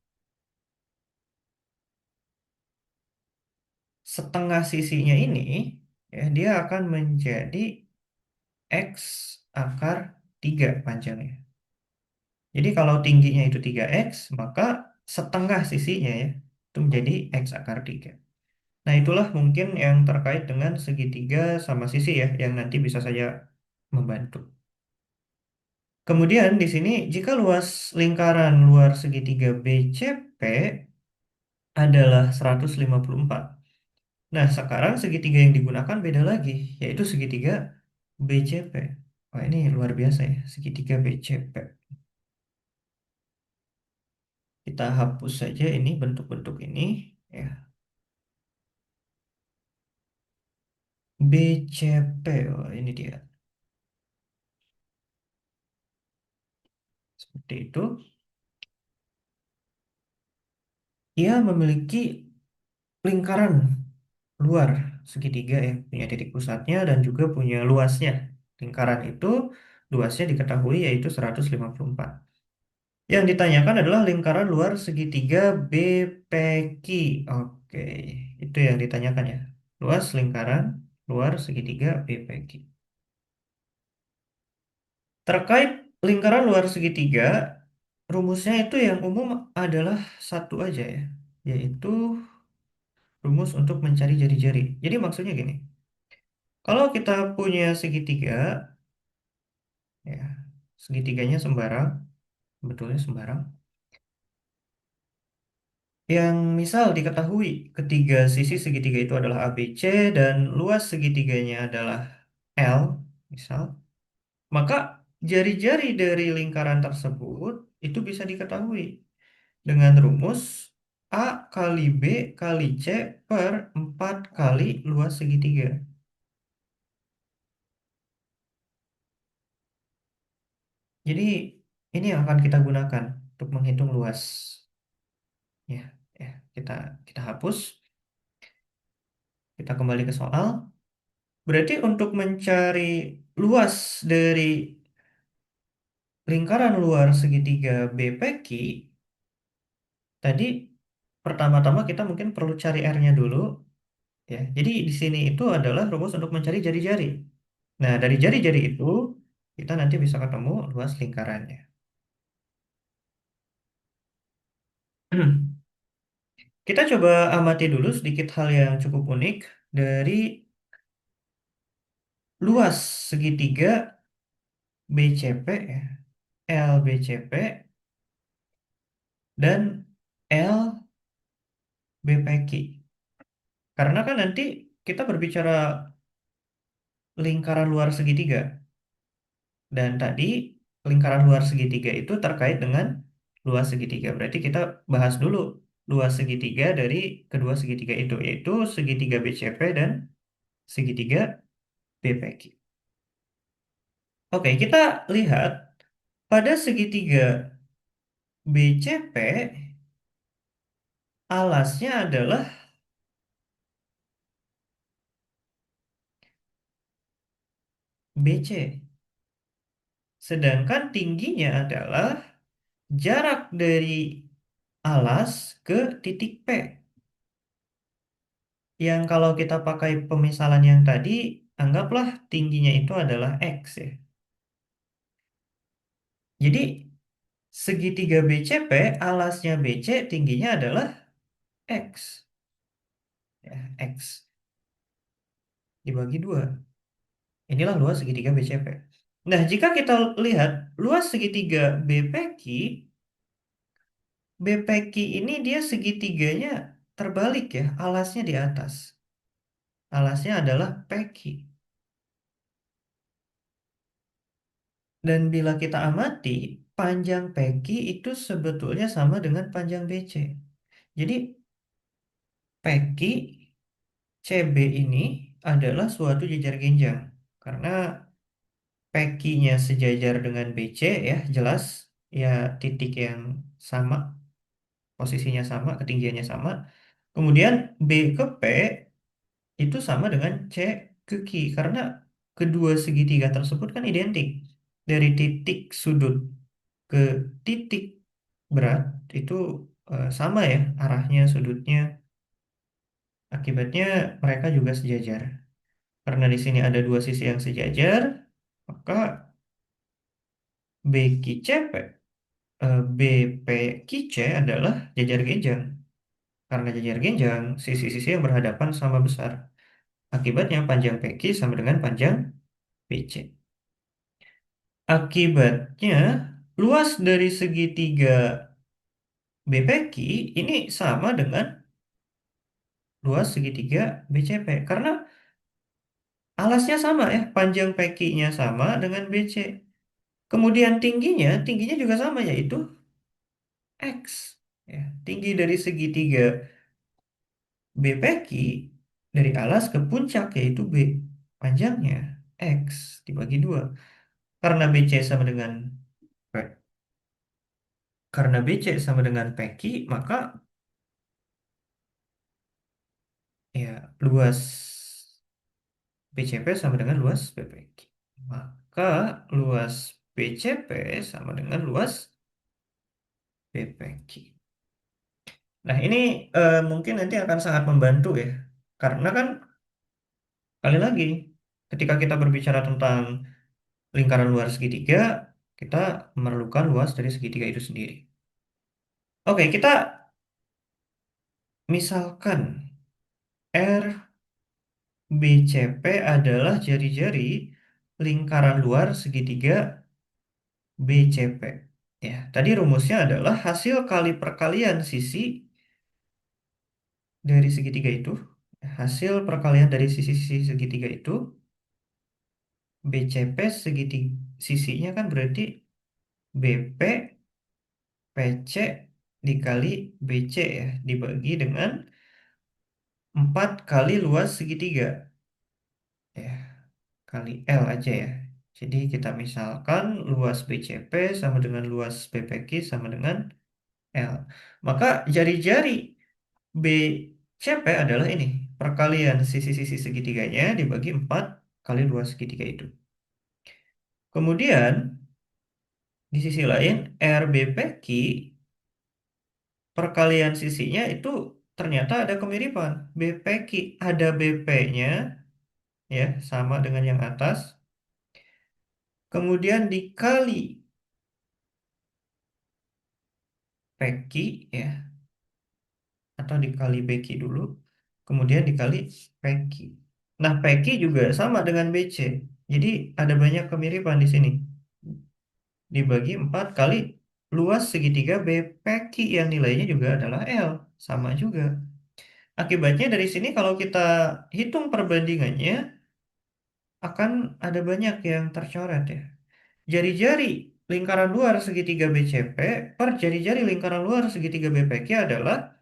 setengah sisinya ini ya dia akan menjadi x akar 3 panjangnya. Jadi kalau tingginya itu 3x, maka setengah sisinya ya itu menjadi x akar 3. Nah, itulah mungkin yang terkait dengan segitiga sama sisi ya, yang nanti bisa saya membantu. Kemudian di sini, jika luas lingkaran luar segitiga BCP adalah 154. Nah, sekarang segitiga yang digunakan beda lagi, yaitu segitiga BCP. Wah, ini luar biasa ya, segitiga BCP. Kita hapus saja ini bentuk-bentuk ini. Ya, BCP, oh, ini dia. Seperti itu. Ia memiliki lingkaran luar segitiga ya, punya titik pusatnya dan juga punya luasnya. Lingkaran itu luasnya diketahui yaitu 154. Yang ditanyakan adalah lingkaran luar segitiga BPQ. Oke, itu yang ditanyakan ya. Luas lingkaran luar segitiga BPQ. Terkait lingkaran luar segitiga, rumusnya itu yang umum adalah satu aja ya, yaitu rumus untuk mencari jari-jari. Jadi maksudnya gini, kalau kita punya segitiga, ya, segitiganya sembarang, betulnya sembarang. Yang misal diketahui ketiga sisi segitiga itu adalah ABC dan luas segitiganya adalah L, misal, maka jari-jari dari lingkaran tersebut itu bisa diketahui dengan rumus A kali B kali C per 4 kali luas segitiga. Jadi ini yang akan kita gunakan untuk menghitung luas. Ya, ya, kita kita hapus, kita kembali ke soal. Berarti untuk mencari luas dari lingkaran luar segitiga BPQ, tadi pertama-tama kita mungkin perlu cari R-nya dulu, ya. Jadi di sini itu adalah rumus untuk mencari jari-jari. Nah, dari jari-jari itu kita nanti bisa ketemu luas lingkarannya. Kita coba amati dulu sedikit hal yang cukup unik dari luas segitiga BCP, ya, LBCP dan LBPQ. Karena kan nanti kita berbicara lingkaran luar segitiga. Dan tadi lingkaran luar segitiga itu terkait dengan luas segitiga. Berarti kita bahas dulu luas segitiga dari kedua segitiga itu, yaitu segitiga BCP dan segitiga BPQ. Oke, kita lihat pada segitiga BCP, alasnya adalah BC. Sedangkan tingginya adalah jarak dari alas ke titik P. Yang kalau kita pakai pemisalan yang tadi, anggaplah tingginya itu adalah X, ya. Jadi segitiga BCP, alasnya BC, tingginya adalah X. Ya, X dibagi 2. Inilah luas segitiga BCP. Nah, jika kita lihat luas segitiga BPQ, BPQ ini dia segitiganya terbalik, ya, alasnya di atas. Alasnya adalah PQ. Dan bila kita amati, panjang PQ itu sebetulnya sama dengan panjang BC. Jadi PQ CB ini adalah suatu jejar genjang. Karena PQ-nya sejajar dengan BC, ya, jelas, ya, titik yang sama, posisinya sama, ketinggiannya sama. Kemudian B ke P itu sama dengan C ke Q karena kedua segitiga tersebut kan identik. Dari titik sudut ke titik berat itu sama, ya, arahnya, sudutnya. Akibatnya mereka juga sejajar. Karena di sini ada dua sisi yang sejajar, maka BQCP, BPQC adalah jajar genjang. Karena jajar genjang, sisi-sisi yang berhadapan sama besar. Akibatnya panjang PQ sama dengan panjang BC. Akibatnya luas dari segitiga BPQ ini sama dengan luas segitiga BCP. Karena alasnya sama, ya, panjang PQ-nya sama dengan BC. Kemudian tingginya juga sama, yaitu X. Ya, tinggi dari segitiga BPQ dari alas ke puncak yaitu B. Panjangnya X dibagi 2. Karena BC sama dengan P. Karena BC sama dengan PQ, maka ya luas BCP sama dengan luas BPQ. Maka luas BCP sama dengan luas BPQ. Nah, ini mungkin nanti akan sangat membantu, ya. Karena kan kali lagi ketika kita berbicara tentang lingkaran luar segitiga, kita memerlukan luas dari segitiga itu sendiri. Oke, kita misalkan RBCP adalah jari-jari lingkaran luar segitiga BCP. Ya, tadi rumusnya adalah hasil kali perkalian sisi dari segitiga itu, hasil perkalian dari sisi-sisi segitiga itu, BCP segitiga sisinya kan berarti BP PC dikali BC ya, dibagi dengan 4 kali luas segitiga. Ya, kali L aja ya. Jadi kita misalkan luas BCP sama dengan luas BPQ sama dengan L. Maka jari-jari BCP adalah ini. Perkalian sisi-sisi segitiganya dibagi 4 kali luas segitiga itu. Kemudian di sisi lain RBPQ perkalian sisinya itu ternyata ada kemiripan. BPQ ada BP-nya ya sama dengan yang atas. Kemudian dikali PQ ya atau dikali BQ dulu. Kemudian dikali PQ. Nah, PQ juga sama dengan BC. Jadi ada banyak kemiripan di sini. Dibagi 4 kali luas segitiga BPQ yang nilainya juga adalah L. Sama juga. Akibatnya dari sini kalau kita hitung perbandingannya akan ada banyak yang tercoret ya. Jari-jari lingkaran luar segitiga BCP per jari-jari lingkaran luar segitiga BPQ adalah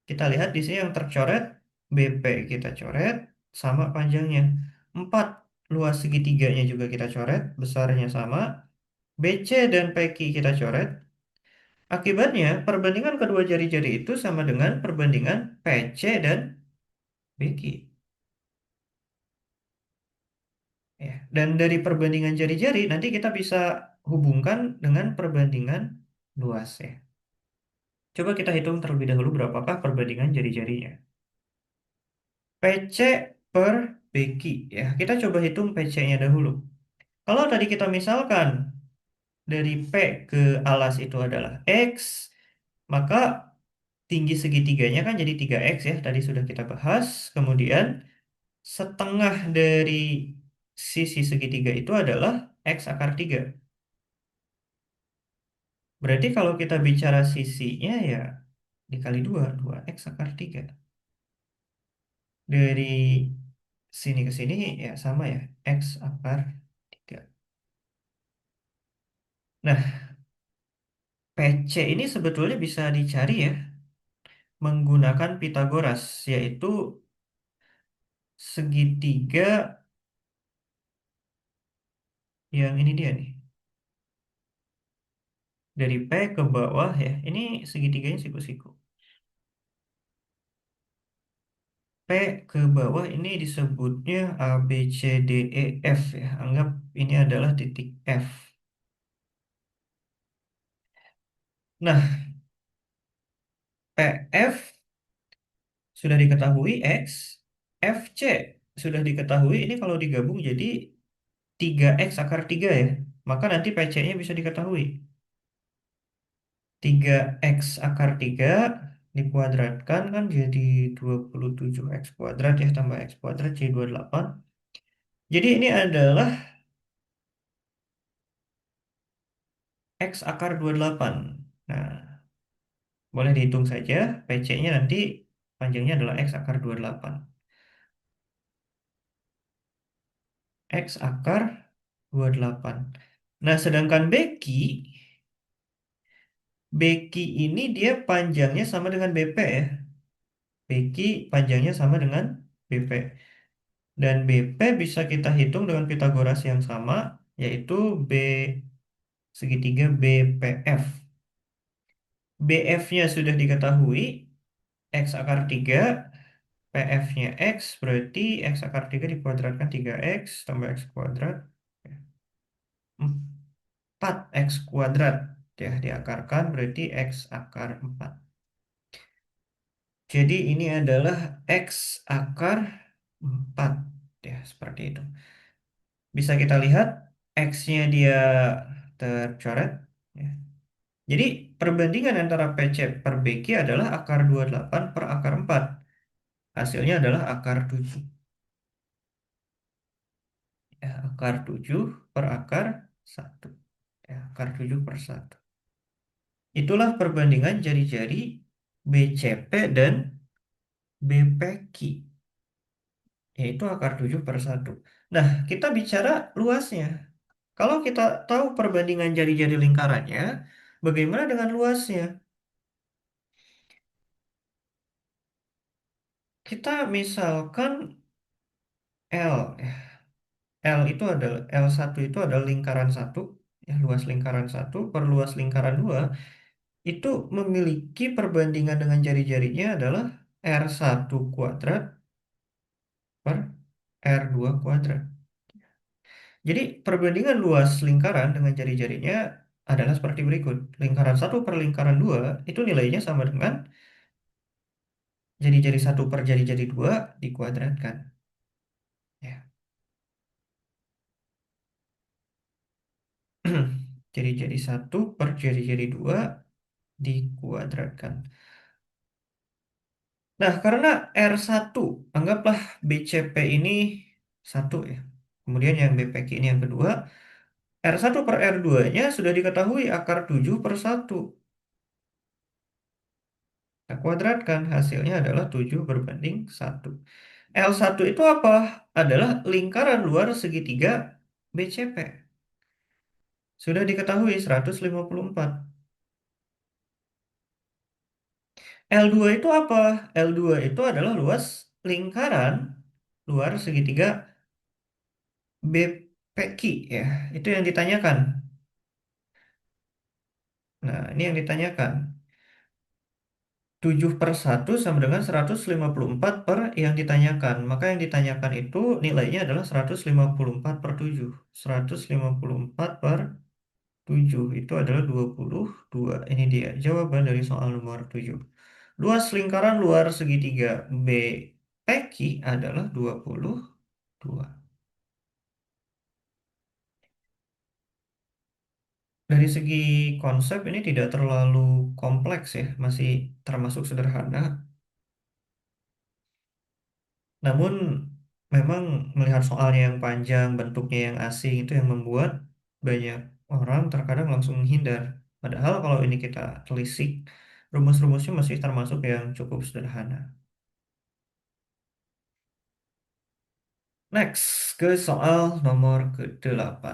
kita lihat di sini yang tercoret BP kita coret sama panjangnya 4 luas segitiganya juga kita coret besarnya sama BC dan PQ kita coret. Akibatnya perbandingan kedua jari-jari itu sama dengan perbandingan PC dan BQ. Ya. Dan dari perbandingan jari-jari nanti kita bisa hubungkan dengan perbandingan luas ya. Coba kita hitung terlebih dahulu berapakah perbandingan jari-jarinya. PC per BQ ya. Kita coba hitung PC-nya dahulu. Kalau tadi kita misalkan dari P ke alas itu adalah X, maka tinggi segitiganya kan jadi 3X ya. Tadi sudah kita bahas. Kemudian setengah dari sisi segitiga itu adalah X akar 3. Berarti kalau kita bicara sisinya ya dikali 2 2X akar 3. Dari sini ke sini ya sama ya, X akar 3. Nah, PC ini sebetulnya bisa dicari ya menggunakan Pitagoras, yaitu segitiga yang ini dia nih. Dari P ke bawah ya, ini segitiganya siku-siku. P ke bawah ini disebutnya A, B, C, D, E, F ya. Anggap ini adalah titik F. Nah, PF sudah diketahui X, FC sudah diketahui, ini kalau digabung jadi 3X akar 3 ya. Maka nanti PC-nya bisa diketahui. 3X akar 3 dikuadratkan kan jadi 27X kuadrat ya tambah X kuadrat jadi 28. Jadi ini adalah X akar 28. Nah, boleh dihitung saja. PC-nya nanti panjangnya adalah X akar 28. X akar 28. Nah, sedangkan Beki ini dia panjangnya sama dengan BP ya. Beki panjangnya sama dengan BP. Dan BP bisa kita hitung dengan Pitagoras yang sama, yaitu B segitiga BPF. BF-nya sudah diketahui, X akar 3, PF-nya X, berarti X akar 3 dikuadratkan 3X tambah X kuadrat. 4X kuadrat. Ya, diakarkan berarti X akar 4. Jadi ini adalah X akar 4. Ya, seperti itu. Bisa kita lihat X-nya dia tercoret. Ya. Jadi perbandingan antara PC per BQ adalah akar 28 per akar 4. Hasilnya adalah akar 7. Ya, akar 7 per akar 1. Ya, akar 7 per 1. Itulah perbandingan jari-jari BCP dan B peki, yaitu akar 7 per satu. Nah, kita bicara luasnya. Kalau kita tahu perbandingan jari-jari lingkarannya, bagaimana dengan luasnya? Kita misalkan L, ya. L itu adalah L1 itu adalah lingkaran satu, ya, luas lingkaran satu per luas lingkaran 2 itu memiliki perbandingan dengan jari-jarinya adalah R1 kuadrat per R2 kuadrat. Jadi perbandingan luas lingkaran dengan jari-jarinya adalah seperti berikut. Lingkaran satu per lingkaran 2 itu nilainya sama dengan jari-jari satu per jari-jari 2 dikuadratkan. Ya. Jari-jari satu per jari-jari 2 dikuadratkan. Nah, karena R1, anggaplah BCP ini satu ya. Kemudian yang BPK ini yang kedua. R1 per R2-nya sudah diketahui akar 7 per satu. Nah, kuadratkan hasilnya adalah 7 berbanding satu. L1 itu apa? Adalah lingkaran luar segitiga BCP. Sudah diketahui 154. L2 itu apa? L2 itu adalah luas lingkaran luar segitiga BPQ ya. Itu yang ditanyakan. Nah, ini yang ditanyakan. 7 per satu sama dengan 154 per yang ditanyakan. Maka yang ditanyakan itu nilainya adalah 154 per 7. 154 per 7 itu adalah 22. Ini dia jawaban dari soal nomor 7. Luas lingkaran luar segitiga BPQ adalah 22. Dari segi konsep ini tidak terlalu kompleks ya, masih termasuk sederhana. Namun memang melihat soalnya yang panjang, bentuknya yang asing itu yang membuat banyak orang terkadang langsung menghindar. Padahal kalau ini kita telisik, rumus-rumusnya masih termasuk yang cukup sederhana. Next, ke soal nomor ke-8.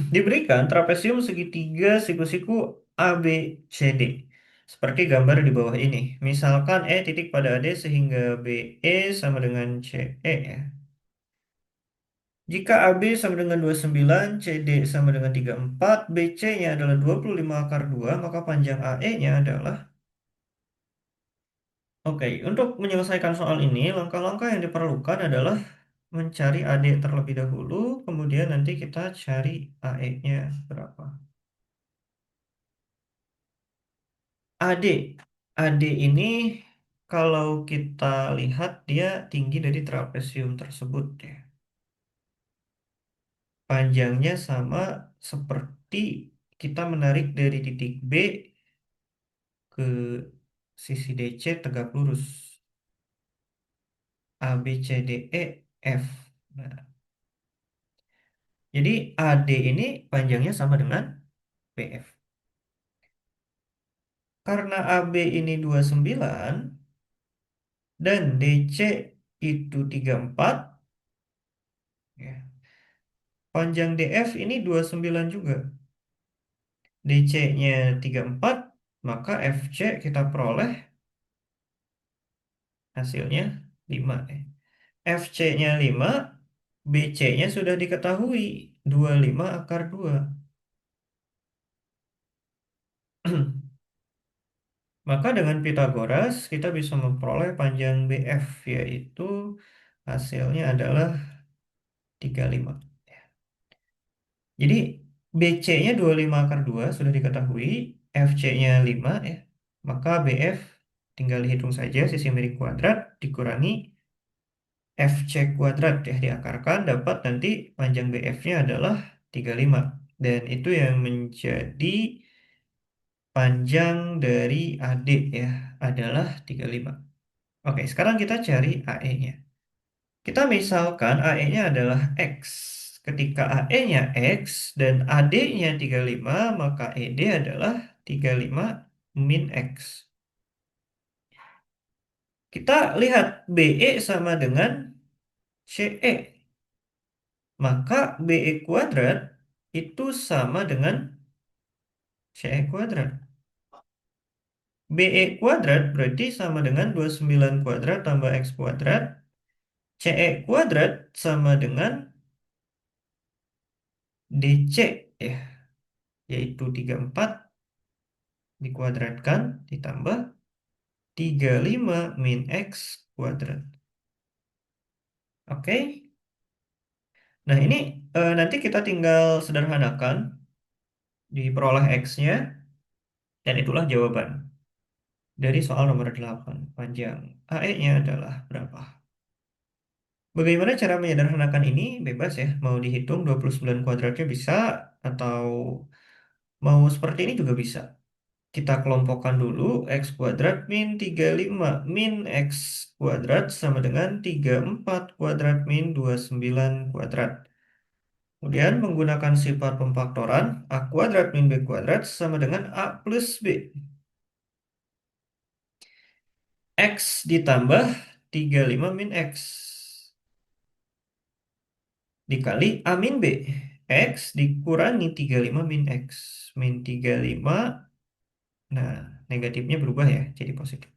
Diberikan trapesium segitiga siku-siku ABCD. Seperti gambar di bawah ini. Misalkan E titik pada AD sehingga BE sama dengan CE ya. Jika AB sama dengan 29, CD sama dengan 34, BC-nya adalah 25 akar 2, maka panjang AE-nya adalah... Oke, untuk menyelesaikan soal ini, langkah-langkah yang diperlukan adalah mencari AD terlebih dahulu, kemudian nanti kita cari AE-nya berapa. AD. AD ini kalau kita lihat dia tinggi dari trapesium tersebut ya. Panjangnya sama seperti kita menarik dari titik B ke sisi DC tegak lurus. A, B, C, D, E, F. Nah, jadi AD ini panjangnya sama dengan BF. Karena AB ini 29 dan DC itu 34, ya, panjang DF ini 29 juga. DC-nya 34, maka FC kita peroleh hasilnya 5. FC-nya 5, BC-nya sudah diketahui 25 akar 2. Maka dengan Pitagoras kita bisa memperoleh panjang BF yaitu hasilnya adalah 35. Jadi BC-nya 25 akar 2 sudah diketahui, FC-nya 5 ya. Maka BF tinggal dihitung saja sisi miring kuadrat dikurangi FC kuadrat ya diakarkan dapat nanti panjang BF-nya adalah 35. Dan itu yang menjadi panjang dari AD ya adalah 35. Oke, sekarang kita cari AE-nya. Kita misalkan AE-nya adalah X. Ketika AE-nya X dan AD-nya 35, maka ED adalah 35 min X. Kita lihat BE sama dengan CE. Maka BE kuadrat itu sama dengan CE kuadrat. BE kuadrat berarti sama dengan 29 kuadrat tambah X kuadrat. CE kuadrat sama dengan DC ya, yaitu 34 dikuadratkan ditambah 35 min X kuadrat. Oke. Nah, ini nanti kita tinggal sederhanakan, diperoleh X-nya, dan itulah jawaban dari soal nomor 8. Panjang AE-nya adalah berapa? Bagaimana cara menyederhanakan ini? Bebas ya, mau dihitung 29 kuadratnya bisa, atau mau seperti ini juga bisa. Kita kelompokkan dulu, X kuadrat min 35 min X kuadrat sama dengan 34 kuadrat min 29 kuadrat. Kemudian menggunakan sifat pemfaktoran, A kuadrat min B kuadrat sama dengan A plus B. X ditambah 35 min X dikali A min B. X dikurangi 35 min X. Min 35, nah negatifnya berubah ya, jadi positif.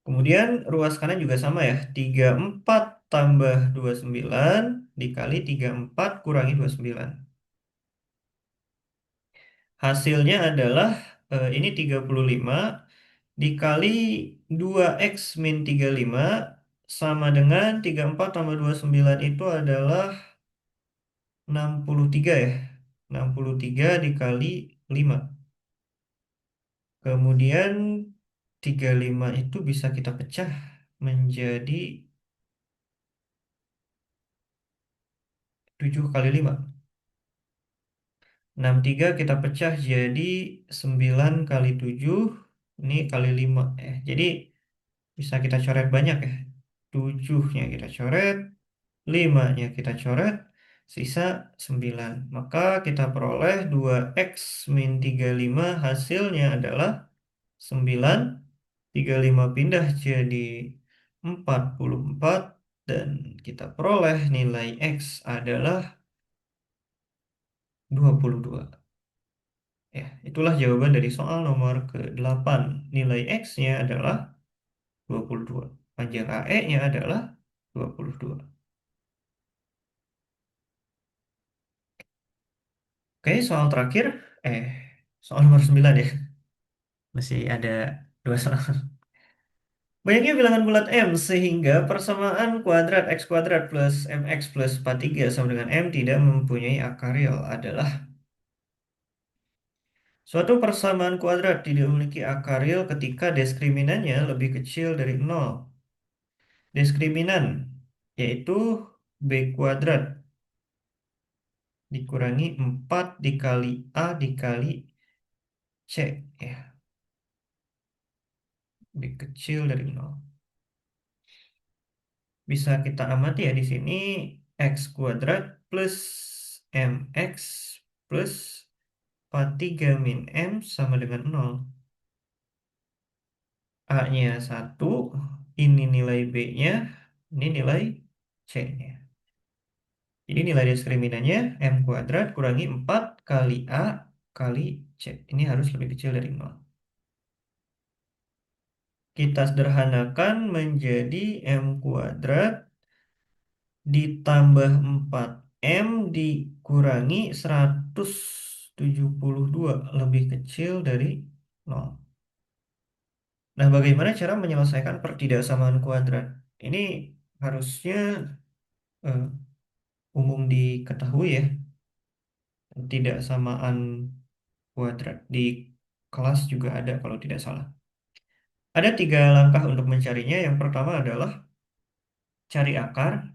Kemudian ruas kanan juga sama ya, 34 tambah 29 dikali 34 kurangi 29. Hasilnya adalah ini 35 dikali 2x min 35 sama dengan 34 tambah 29 itu adalah 63 ya. 63 dikali 5. Kemudian 35 itu bisa kita pecah menjadi 7 kali 5. 63 kita pecah jadi 9 kali 7. Ini kali 5 ya. Jadi bisa kita coret banyak ya. 7-nya kita coret, 5-nya kita coret, sisa 9. Maka kita peroleh 2x min 35 hasilnya adalah 9. 35 pindah jadi 44 dan kita peroleh nilai x adalah 22. Ya, itulah jawaban dari soal nomor ke-8. Nilai x-nya adalah 22. Panjang AE-nya adalah 22. Oke, soal terakhir. Eh, soal nomor 9 ya. Masih ada dua soal. Banyaknya bilangan bulat M sehingga persamaan kuadrat X kuadrat plus MX plus 43 sama dengan M tidak mempunyai akar real adalah suatu persamaan kuadrat tidak memiliki akar real ketika diskriminannya lebih kecil dari 0. Diskriminan yaitu B kuadrat dikurangi 4 dikali A dikali C ya, lebih kecil dari 0. Bisa kita amati ya di sini X kuadrat plus MX plus 43 min M sama dengan 0. A-nya 1, ini nilai B-nya, ini nilai C-nya. Jadi nilai diskriminannya M kuadrat kurangi 4 kali A kali C. Ini harus lebih kecil dari 0. Kita sederhanakan menjadi M kuadrat ditambah 4M dikurangi 172 lebih kecil dari 0. Nah, bagaimana cara menyelesaikan pertidaksamaan kuadrat? Ini harusnya eh, umum diketahui ya, pertidaksamaan kuadrat. Di kelas juga ada kalau tidak salah. Ada 3 langkah untuk mencarinya. Yang pertama adalah cari akar,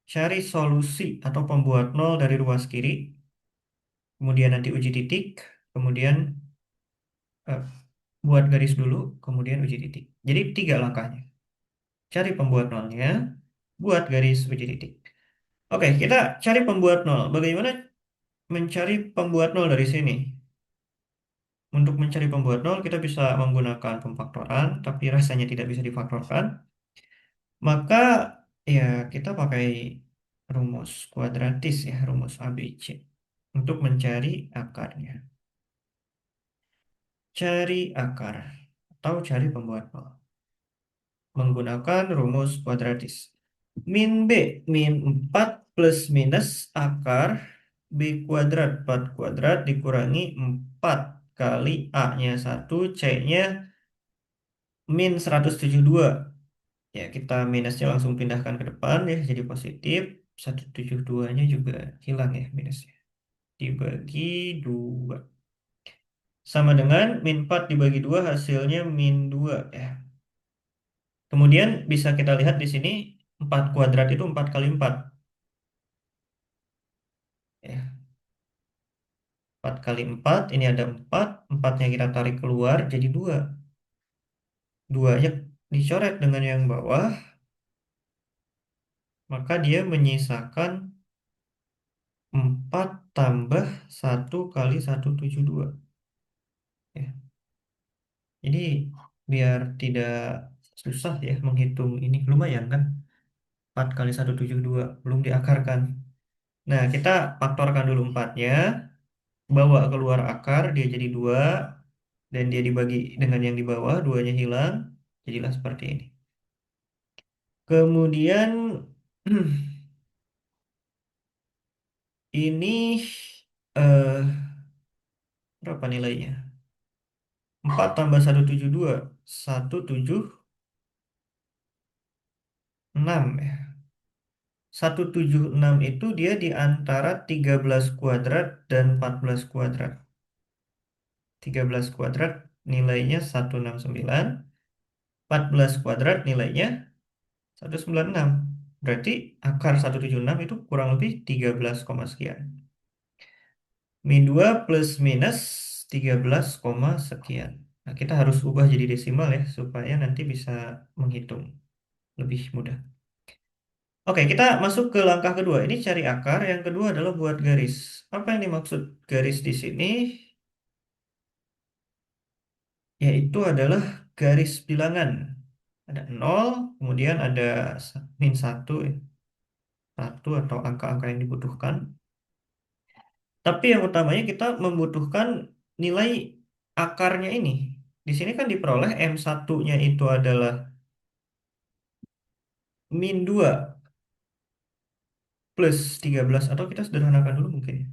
cari solusi atau pembuat nol dari ruas kiri, kemudian nanti uji titik, kemudian eh, buat garis dulu, kemudian uji titik. Jadi 3 langkahnya. Cari pembuat nolnya, buat garis uji titik. Oke, kita cari pembuat nol. Bagaimana mencari pembuat nol dari sini? Untuk mencari pembuat nol, kita bisa menggunakan pemfaktoran, tapi rasanya tidak bisa difaktorkan. Maka ya kita pakai rumus kuadratis ya, rumus ABC untuk mencari akarnya. Cari akar atau cari pembuat nol menggunakan rumus kuadratis. Min B, min 4 plus minus akar B kuadrat, 4 kuadrat dikurangi 4 kali A-nya 1, C-nya min 172. Ya, kita minusnya langsung pindahkan ke depan ya, jadi positif. 172-nya juga hilang ya minusnya. Dibagi 2. Sama dengan min 4 dibagi 2 hasilnya min 2 ya. Kemudian bisa kita lihat di sini 4 kuadrat itu 4 kali 4. Ya, 4 kali 4, ini ada 4. 4-nya kita tarik keluar jadi 2. 2-nya dicoret dengan yang bawah, maka dia menyisakan 4 tambah 1 kali 172. Ya. Jadi biar tidak susah ya menghitung ini, lumayan kan? 4 kali 172 belum diakarkan. Nah, kita faktorkan dulu 4-nya, bawa keluar akar, dia jadi 2, dan dia dibagi dengan yang di bawah, 2-nya hilang, jadilah seperti ini. Kemudian, ini eh, berapa nilainya? 4 tambah 172, 176 ya. 176 itu dia di antara 13 kuadrat dan 14 kuadrat. 13 kuadrat nilainya 169, 14 kuadrat nilainya 196. Berarti akar 176 itu kurang lebih 13, sekian. Min 2 plus minus 13, sekian. Nah, kita harus ubah jadi desimal ya, supaya nanti bisa menghitung lebih mudah. Oke, kita masuk ke langkah kedua. Ini cari akar. Yang kedua adalah buat garis. Apa yang dimaksud garis di sini? Yaitu adalah garis bilangan. Ada 0, kemudian ada min 1, satu atau angka-angka yang dibutuhkan. Tapi yang utamanya kita membutuhkan nilai akarnya ini. Di sini kan diperoleh M1-nya itu adalah min 2 plus 13, atau kita sederhanakan dulu mungkin, ya.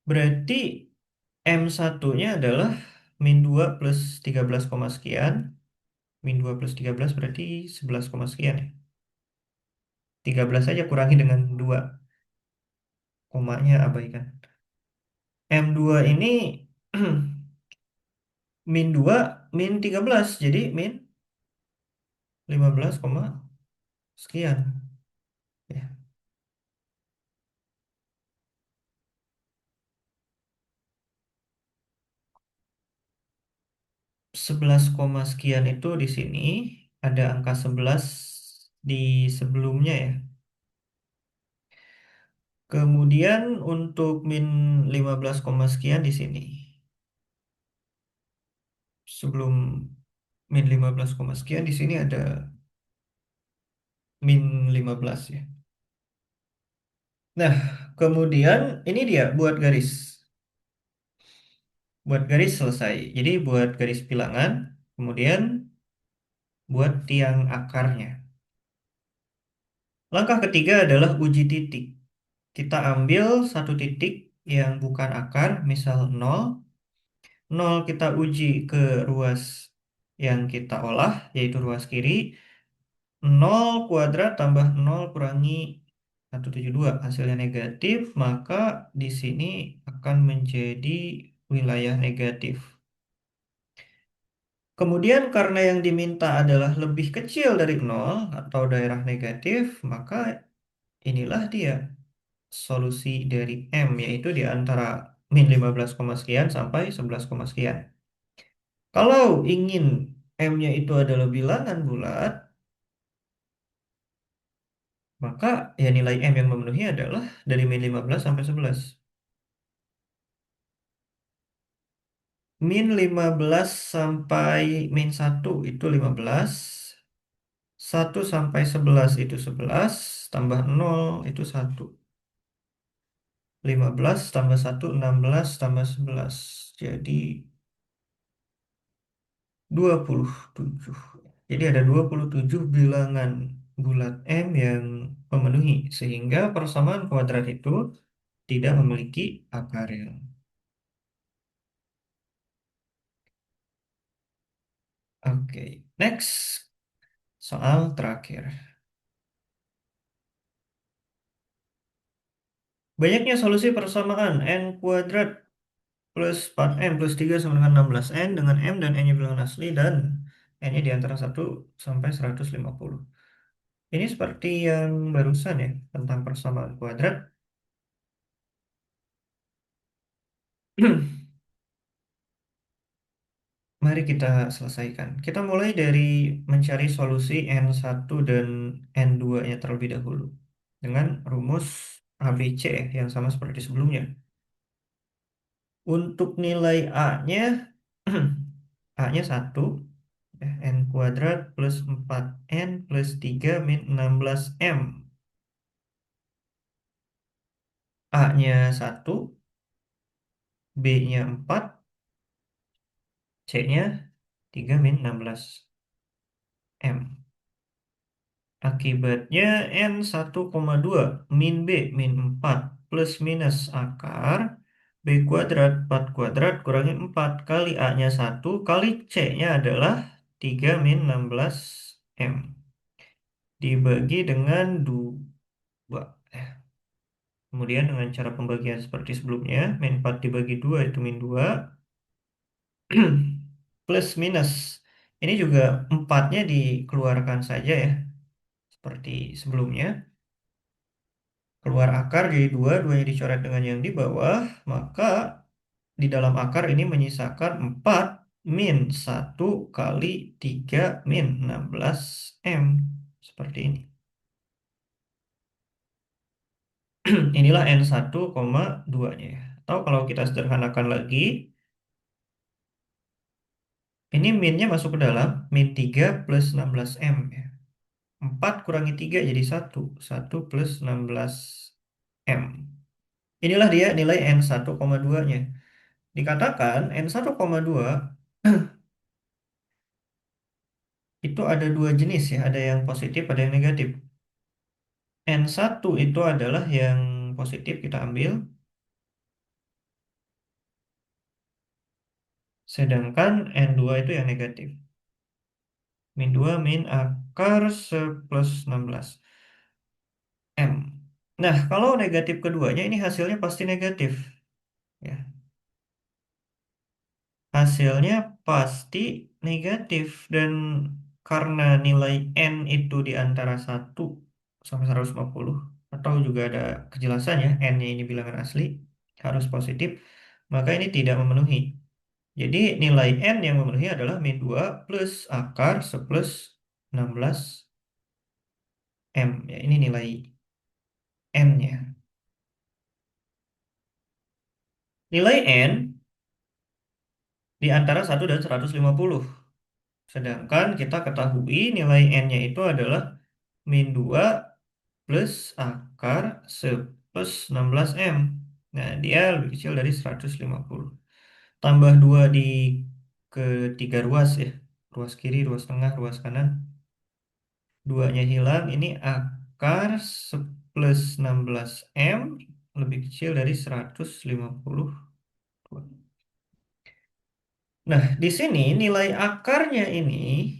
Berarti M1-nya adalah min 2 plus 13, sekian. Min 2 plus 13 berarti 11, sekian ya. 13 saja kurangi dengan 2, komanya abaikan. M2 ini min 2 min 13, jadi min 15, sekian. Ya, 11, sekian itu di sini ada angka 11 di sebelumnya ya. Kemudian untuk min 15, sekian di sini. Sebelum min 15, sekian di sini ada min 15 ya. Nah, kemudian ini dia buat garis. Buat garis selesai. Jadi buat garis bilangan, kemudian buat tiang akarnya. Langkah ketiga adalah uji titik. Kita ambil satu titik yang bukan akar, misal 0. 0 kita uji ke ruas yang kita olah, yaitu ruas kiri. 0 kuadrat tambah 0 kurangi 172, hasilnya negatif, maka di sini akan menjadi wilayah negatif. Kemudian karena yang diminta adalah lebih kecil dari 0 atau daerah negatif, maka inilah dia solusi dari M, yaitu di antara min 15, sekian sampai 11, sekian. Kalau ingin M-nya itu adalah bilangan bulat, Maka ya nilai M yang memenuhi adalah dari min 15 sampai 11. Min 15 sampai min 1 itu 15. 1 sampai 11 itu 11. Tambah 0 itu 1. 15 tambah 1 16 tambah 11. Jadi 27. Jadi ada 27 bilangan bulat M yang memenuhi. Sehingga persamaan kuadrat itu tidak memiliki akar real. Oke, next. Soal terakhir. Banyaknya solusi persamaan n kuadrat plus 4m plus 3 sama dengan 16n dengan m dan n-nya bilangan asli dan n-nya di antara 1 sampai 150. Ini seperti yang barusan ya, tentang persamaan kuadrat. Mari kita selesaikan. Kita mulai dari mencari solusi n1 dan n2-nya terlebih dahulu. Dengan rumus ABC ya, yang sama seperti sebelumnya. Untuk nilai A-nya, A-nya 1, n kuadrat plus 4n plus 3 min 16m. A-nya 1, B-nya 4, C-nya 3 min 16m. Akibatnya n 1,2 min B min 4 plus minus akar B kuadrat 4 kuadrat kurangi 4 kali A-nya 1 kali C-nya adalah 3 min 16M. Dibagi dengan 2. Kemudian dengan cara pembagian seperti sebelumnya, min 4 dibagi 2 itu min 2. Plus minus. Ini juga 4-nya dikeluarkan saja ya. Seperti sebelumnya. Keluar akar jadi 2, 2-nya dicoret dengan yang di bawah. Maka di dalam akar ini menyisakan 4 min 1 kali 3 min 16M. Seperti ini. Inilah N1,2-nya ya. Atau kalau kita sederhanakan lagi, ini minnya masuk ke dalam, min 3 plus 16M ya. 4 kurangi 3 jadi 1. 1 plus 16M. Inilah dia nilai N1,2-nya. Dikatakan N1,2 itu ada dua jenis ya, ada yang positif, ada yang negatif. N1 itu adalah yang positif kita ambil, sedangkan N2 itu yang negatif. Min 2 min akar plus 16 M. Nah, kalau negatif keduanya ini hasilnya pasti negatif. Ya, hasilnya pasti negatif dan karena nilai N itu di antara 1 sampai 150 atau juga ada kejelasannya N-nya ini bilangan asli harus positif, maka ini tidak memenuhi. Jadi nilai N yang memenuhi adalah min 2 plus akar seplus 16M. Ya, ini nilai N-nya. Nilai N di antara 1 dan 150. Sedangkan kita ketahui nilai N-nya itu adalah min 2 plus akar plus 16M. Nah, dia lebih kecil dari 150. Tambah 2 di ketiga ruas ya. Ruas kiri, ruas tengah, ruas kanan. Duanya hilang. Ini akar plus 16M lebih kecil dari 150. Nah, di sini nilai akarnya ini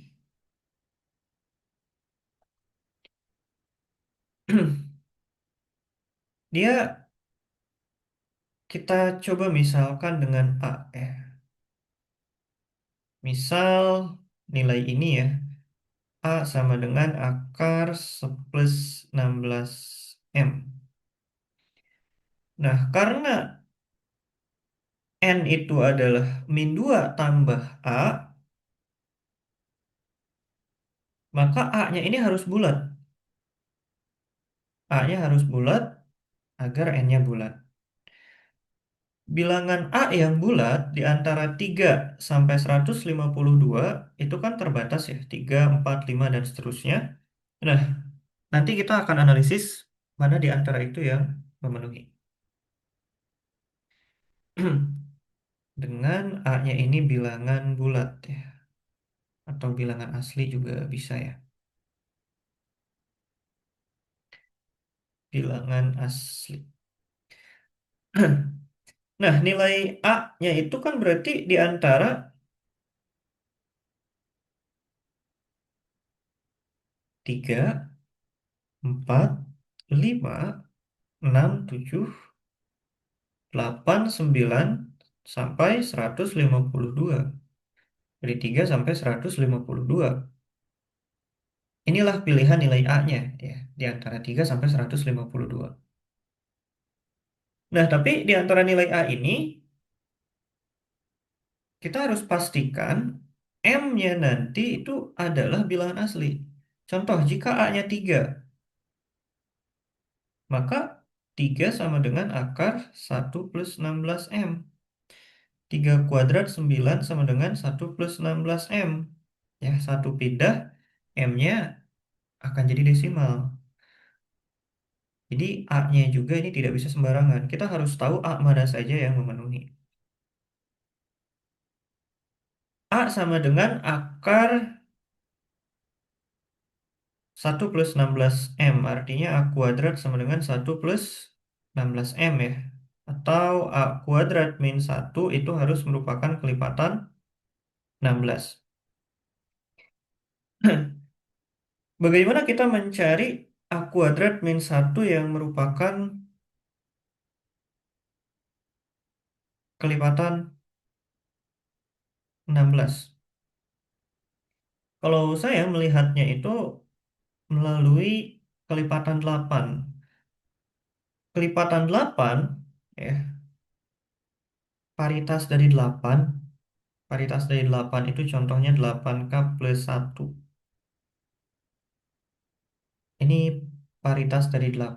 dia kita coba misalkan dengan A ya. Misal nilai ini ya, A sama dengan akar plus 16M. Nah, karena N itu adalah min 2 tambah A, maka A-nya ini harus bulat. A-nya harus bulat agar N-nya bulat. Bilangan A yang bulat di antara 3 sampai 152 itu kan terbatas ya, 3, 4, 5, dan seterusnya. Nah, nanti kita akan analisis mana di antara itu yang memenuhi. Dengan A-nya ini bilangan bulat ya, atau bilangan asli juga bisa ya. Bilangan asli. Nah, nilai A-nya itu kan berarti di antara 3, 4, 5, 6, 7, 8, 9, sampai 152. Dari 3 sampai 152. Inilah pilihan nilai A-nya ya, di antara 3 sampai 152. Nah, tapi di antara nilai A ini kita harus pastikan M-nya nanti itu adalah bilangan asli. Contoh, jika A-nya 3, maka 3 sama dengan akar 1 plus 16M. 3 kuadrat 9 sama dengan 1 plus 16M. Ya, satu pindah, M-nya akan jadi desimal. Jadi A-nya juga ini tidak bisa sembarangan. Kita harus tahu A mana saja yang memenuhi. A sama dengan akar 1 plus 16M. Artinya A kuadrat sama dengan 1 plus 16M ya. Atau A kuadrat min 1 itu harus merupakan kelipatan 16. Bagaimana kita mencari A kuadrat min 1 yang merupakan kelipatan 16? Kalau saya melihatnya itu melalui kelipatan 8. Kelipatan 8 ya, paritas dari 8. Paritas dari 8 itu contohnya 8K plus 1. Ini paritas dari 8.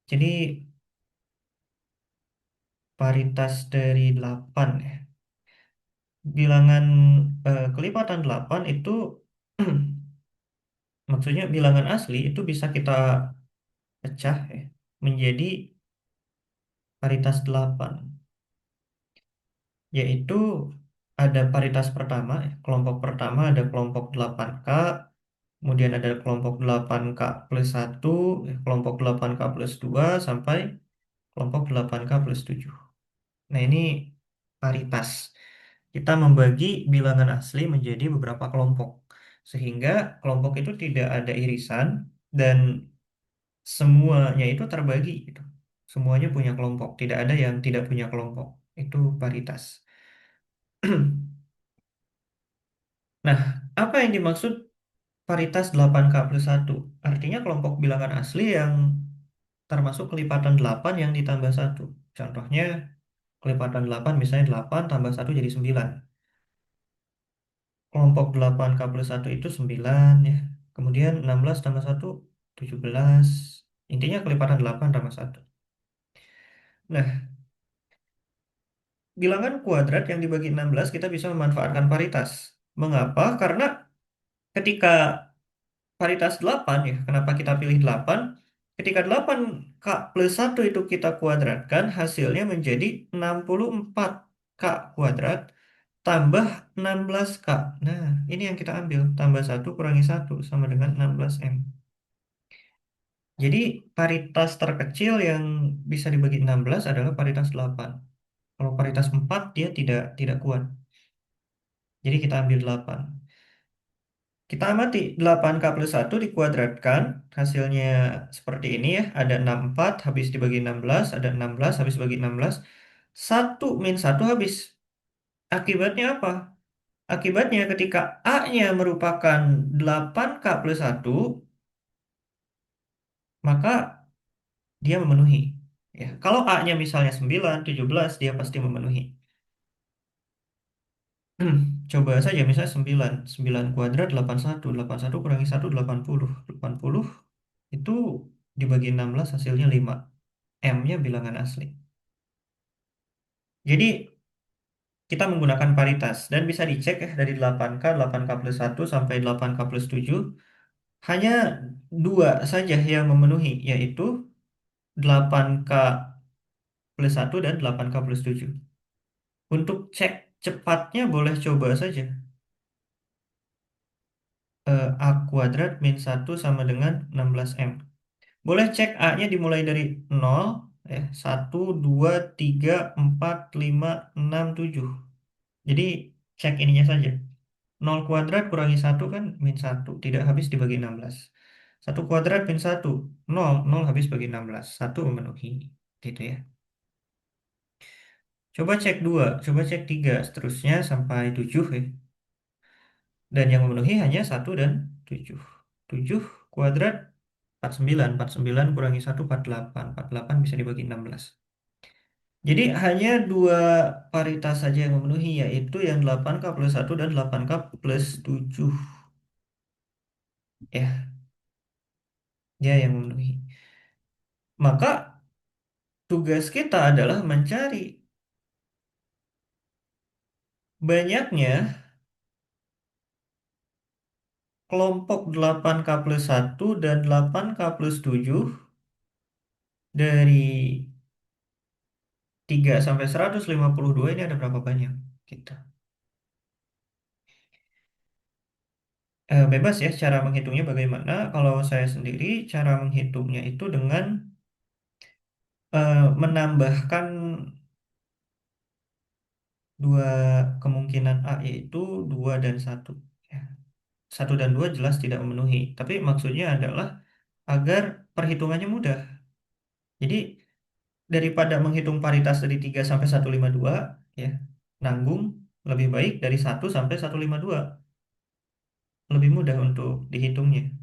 Jadi paritas dari 8 ya. Bilangan kelipatan 8 itu maksudnya bilangan asli itu bisa kita pecah ya, menjadi paritas 8, yaitu ada paritas pertama ya. Kelompok pertama ada kelompok 8K, kemudian ada kelompok 8K plus 1, kelompok 8K plus 2, sampai kelompok 8K plus 7. Nah, ini paritas. Kita membagi bilangan asli menjadi beberapa kelompok. Sehingga kelompok itu tidak ada irisan dan semuanya itu terbagi gitu. Semuanya punya kelompok, tidak ada yang tidak punya kelompok. Itu paritas. Nah, apa yang dimaksud paritas 8K plus 1? Artinya kelompok bilangan asli yang termasuk kelipatan 8 yang ditambah 1. Contohnya, kelipatan 8 misalnya 8 tambah 1 jadi 9. Kelompok 8K plus 1 itu 9 ya. Kemudian 16 tambah 1, 17. Intinya kelipatan 8 tambah 1. Nah, bilangan kuadrat yang dibagi 16 kita bisa memanfaatkan paritas. Mengapa? Karena ketika paritas 8 ya, kenapa kita pilih 8? Ketika 8K plus 1 itu kita kuadratkan, hasilnya menjadi 64K kuadrat tambah 16K. Nah, ini yang kita ambil. Tambah 1 kurangi 1 sama dengan 16M. Jadi paritas terkecil yang bisa dibagi 16 adalah paritas 8. Kalau paritas 4 dia tidak kuat. Jadi kita ambil 8. Kita amati 8K plus 1 dikuadratkan, hasilnya seperti ini ya. Ada 64 habis dibagi 16, ada 16 habis dibagi 16. 1 min 1 habis. Akibatnya apa? Akibatnya ketika A-nya merupakan 8K plus 1, maka dia memenuhi. Ya, kalau A-nya misalnya 9, 17, dia pasti memenuhi. Coba saja misalnya 9. 9 kuadrat 81. 81 kurangi 1 80. 80 itu dibagi 16 hasilnya 5. M-nya bilangan asli. Jadi kita menggunakan paritas dan bisa dicek ya dari 8K, 8K plus 1 sampai 8K plus 7. Hanya dua saja yang memenuhi, yaitu 8K plus 1 dan 8K plus 7. Untuk cek cepatnya boleh coba saja. A kuadrat min 1 sama dengan 16M. Boleh cek A-nya dimulai dari 0, ya, 1, 2, 3, 4, 5, 6, 7. Jadi cek ininya saja. 0 kuadrat kurangi 1 kan min 1. Tidak habis dibagi 16. 1 kuadrat min 1. 0. 0 habis bagi 16. 1 memenuhi. Gitu ya. Coba cek 2. Coba cek 3. Seterusnya sampai 7 ya. Dan yang memenuhi hanya 1 dan 7. 7 kuadrat 49. 49 kurangi 1 48. 48 bisa dibagi 16. Jadi hanya dua paritas saja yang memenuhi, yaitu yang 8K plus 1 dan 8K plus 7. Ya, dia yang memenuhi. Maka tugas kita adalah mencari banyaknya kelompok 8K plus 1 dan 8K plus 7 dari 3 sampai 152 ini ada berapa banyak kita. Bebas ya cara menghitungnya bagaimana. Kalau saya sendiri cara menghitungnya itu dengan menambahkan dua kemungkinan A yaitu 2 dan 1. Ya. 1 dan 2 jelas tidak memenuhi. Tapi maksudnya adalah agar perhitungannya mudah. Jadi daripada menghitung paritas dari 3 sampai 152 ya, nanggung lebih baik dari 1 sampai 152. Lebih mudah untuk dihitungnya.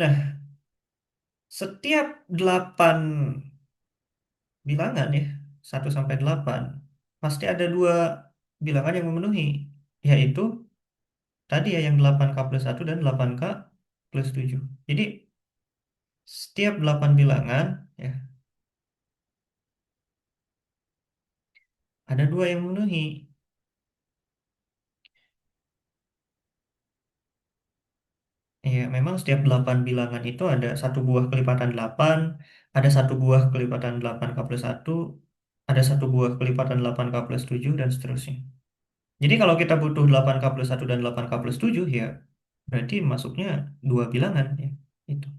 Nah, setiap 8 bilangan ya, 1 sampai 8 pasti ada dua bilangan yang memenuhi, yaitu tadi ya yang 8K plus 1 dan 8K plus 7. Jadi setiap 8 bilangan ya, ada dua yang memenuhi. Ya, memang setiap 8 bilangan itu ada satu buah kelipatan 8, ada satu buah kelipatan 8K plus 1, ada satu buah kelipatan 8K plus 7, dan seterusnya. Jadi kalau kita butuh 8K plus 1 dan 8K plus 7, ya berarti masuknya dua bilangan. Ya, itu.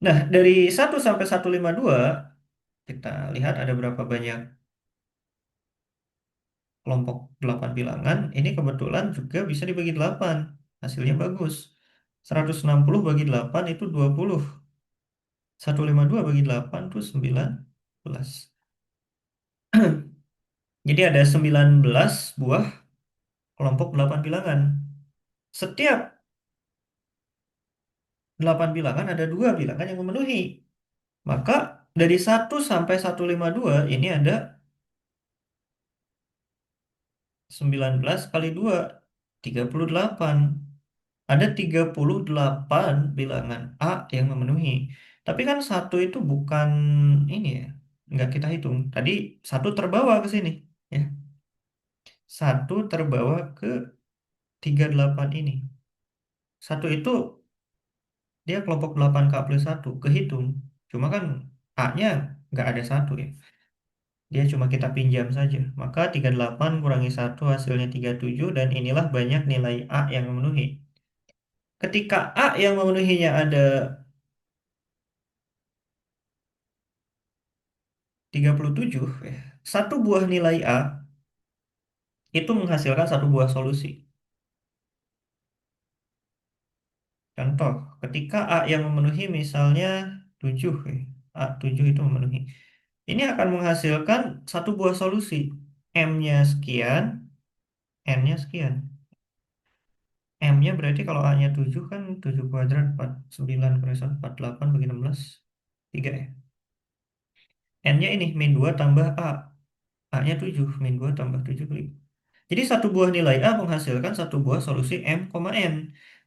Nah, dari 1 sampai 152, kita lihat ada berapa banyak kelompok 8 bilangan. Ini kebetulan juga bisa dibagi 8. Hasilnya bagus. 160 bagi 8 itu 20. 152 bagi 8 itu 19. Jadi ada 19 buah kelompok 8 bilangan. Setiap 8 bilangan ada dua bilangan yang memenuhi. Maka dari 1 sampai 152 ini ada 19 kali 2, 38. Ada 38 bilangan A yang memenuhi. Tapi kan satu itu bukan ini ya, nggak kita hitung. Tadi satu terbawa ke sini. Ya, satu terbawa ke 38 ini. Satu itu dia kelompok 8K plus 1 kehitung. Cuma kan A-nya nggak ada satu ya. Dia cuma kita pinjam saja. Maka 38 kurangi satu hasilnya 37 dan inilah banyak nilai A yang memenuhi. Ketika A yang memenuhinya ada 37 ya. Satu buah nilai A itu menghasilkan satu buah solusi. Contoh, ketika A yang memenuhi misalnya 7 ya. A 7 itu memenuhi. Ini akan menghasilkan satu buah solusi. M-nya sekian, N-nya sekian. M-nya berarti kalau A-nya 7 kan 7 kuadrat 49 kurang 1, 48 bagi 16. 3 ya. N-nya ini min 2 tambah A. A-nya 7, min 2 tambah 7 kali. Jadi satu buah nilai A menghasilkan satu buah solusi M, N.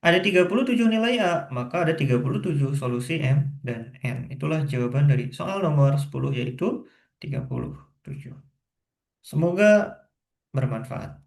Ada 37 nilai A, maka ada 37 solusi M dan N. Itulah jawaban dari soal nomor 10 yaitu 37. Semoga bermanfaat.